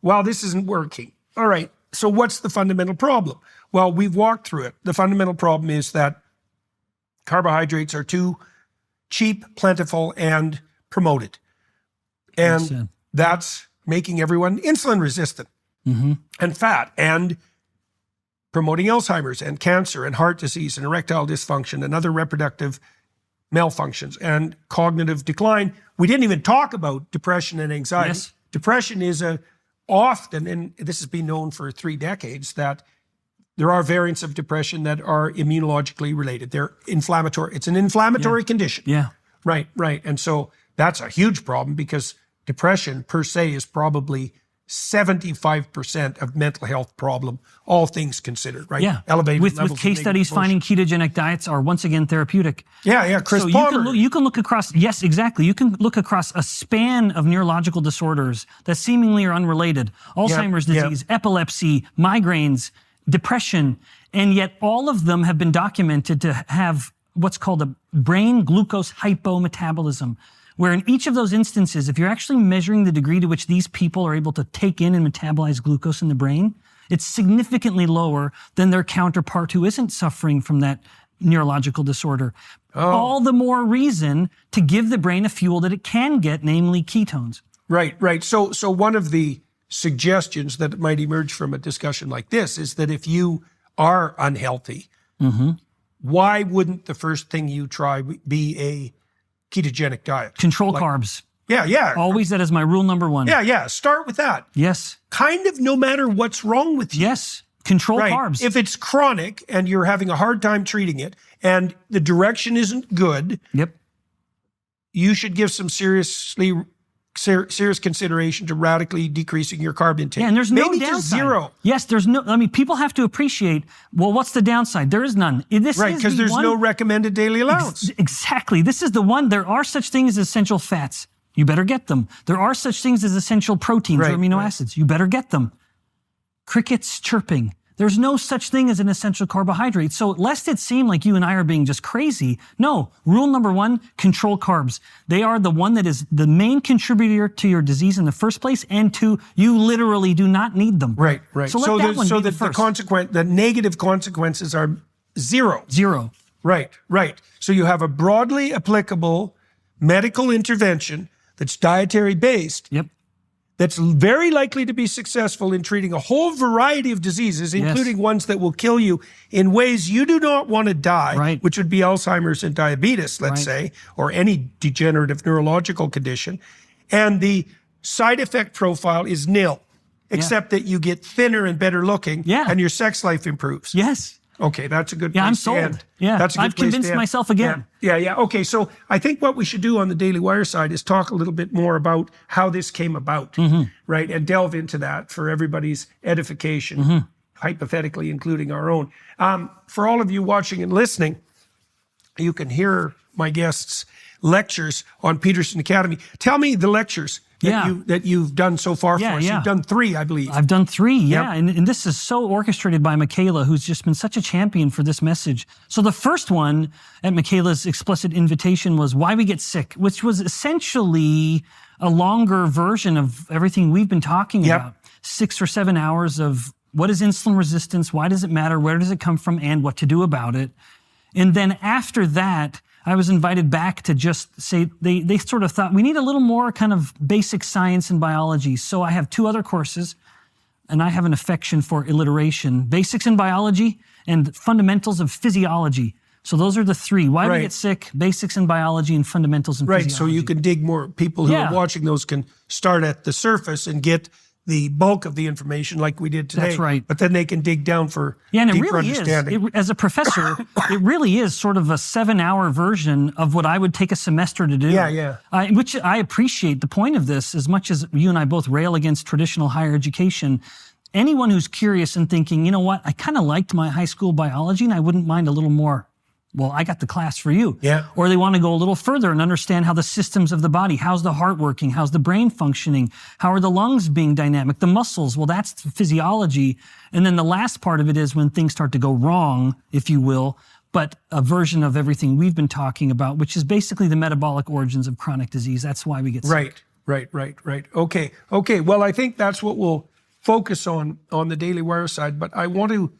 well, this isn't working. All right, so what's the fundamental problem? Well, we've walked through it. The fundamental problem is that carbohydrates are too cheap, plentiful, and promoted. And that's making everyone insulin resistant and fat, and promoting Alzheimer's and cancer and heart disease and erectile dysfunction and other reproductive malfunctions and cognitive decline. We didn't even talk about depression and anxiety. Yes. Depression is often, and this has been known for 3 decades, that there are variants of depression that are immunologically related. They're inflammatory. It's an inflammatory condition. Yeah. Right. And so that's a huge problem, because depression per se is probably 75% of mental health problem, all things considered, right? Yeah. Elevated with levels case of studies emotion. finding ketogenic diets are once again therapeutic. Yeah. Chris so Palmer. you can look across, yes, exactly. You can look across a span of neurological disorders that seemingly are unrelated. Alzheimer's disease, epilepsy, migraines, depression, and yet all of them have been documented to have what's called a brain glucose hypometabolism, where in each of those instances, if you're actually measuring the degree to which these people are able to take in and metabolize glucose in the brain, it's significantly lower than their counterpart who isn't suffering from that neurological disorder. All the more reason to give the brain a fuel that it can get, namely ketones. Right. So one of the suggestions that might emerge from a discussion like this is that if you are unhealthy, why wouldn't the first thing you try be a ketogenic diet? Control carbs. Yeah. Always that is my rule number 1. Yeah. Start with that. Yes. Kind of no matter what's wrong with you. Yes. Control carbs. If it's chronic and you're having a hard time treating it and the direction isn't good, you should give some serious consideration to radically decreasing your carb intake. Yeah, and there's no Maybe downside. Just zero. Yes, there's no, people have to appreciate, well, what's the downside? There is none. Because there's no recommended daily allowance. Exactly. This is the one, there are such things as essential fats. You better get them. There are such things as essential proteins or amino acids. You better get them. Crickets chirping. There's no such thing as an essential carbohydrate. So lest it seem like you and I are being just crazy, no. Rule number one, control carbs. They are the one that is the main contributor to your disease in the first place, and two, you literally do not need them. Right. So let that one be the first. The negative consequences are zero. Zero. Right. So you have a broadly applicable medical intervention that's dietary based. Yep. That's very likely to be successful in treating a whole variety of diseases, including ones that will kill you in ways you do not want to die, which would be Alzheimer's and diabetes, let's say, or any degenerative neurological condition. And the side effect profile is nil, except that you get thinner and better looking, and your sex life improves. Yes. Okay, that's a good place I'm to sold. end. Yeah, that's a good I've place to convinced end. myself again. Yeah. Okay, so I think what we should do on the Daily Wire side is talk a little bit more about how this came about, right? And delve into that for everybody's edification, hypothetically including our own. For all of you watching and listening, you can hear my guests' lectures on Peterson Academy. Tell me the lectures that you've done so far for us. You've done 3, I believe. I've done 3, and this is so orchestrated by Michaela, who's just been such a champion for this message. So the first one at Michaela's explicit invitation was Why We Get Sick, which was essentially a longer version of everything we've been talking about. 6 or 7 hours of what is insulin resistance, why does it matter, where does it come from, and what to do about it. And then after that, I was invited back to just say, they sort of thought, we need a little more kind of basic science and biology. So I have 2 other courses, and I have an affection for alliteration, basics in biology and fundamentals of physiology. So those are the 3. Why we get sick, basics in biology, and fundamentals in physiology. Right, so you can dig more. People who are watching those can start at the surface and get the bulk of the information like we did today. That's right. But then they can dig down for and it deeper really understanding. Is. As a professor, it really is sort of a 7-hour version of what I would take a semester to do. Which I appreciate. The point of this, as much as you and I both rail against traditional higher education, anyone who's curious and thinking, you know what, I kind of liked my high school biology and I wouldn't mind a little more. Well, I got the class for you. Or they want to go a little further and understand how the systems of the body, how's the heart working, how's the brain functioning, how are the lungs being dynamic, the muscles, well, that's physiology. And then the last part of it is when things start to go wrong, if you will, but a version of everything we've been talking about, which is basically the metabolic origins of chronic disease. That's why we get sick. Right. Okay. Well, I think that's what we'll focus on the Daily Wire side, but I want to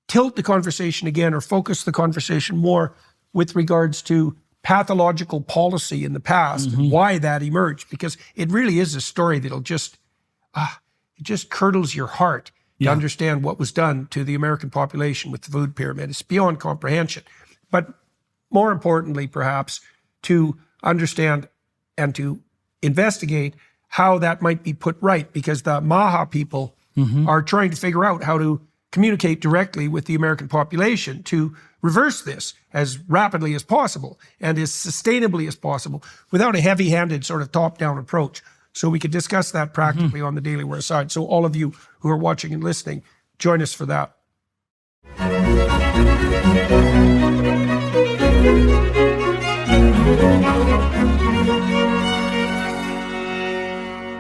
tilt the conversation again, or focus the conversation more with regards to pathological policy in the past and why that emerged, because it really is a story that'll just, it just curdles your heart to understand what was done to the American population with the food pyramid. It's beyond comprehension. But more importantly, perhaps, to understand and to investigate how that might be put right, because the Maha people are trying to figure out how to communicate directly with the American population to reverse this as rapidly as possible and as sustainably as possible without a heavy-handed sort of top-down approach. So we could discuss that practically on the Daily Wire side. So all of you who are watching and listening, join us for that.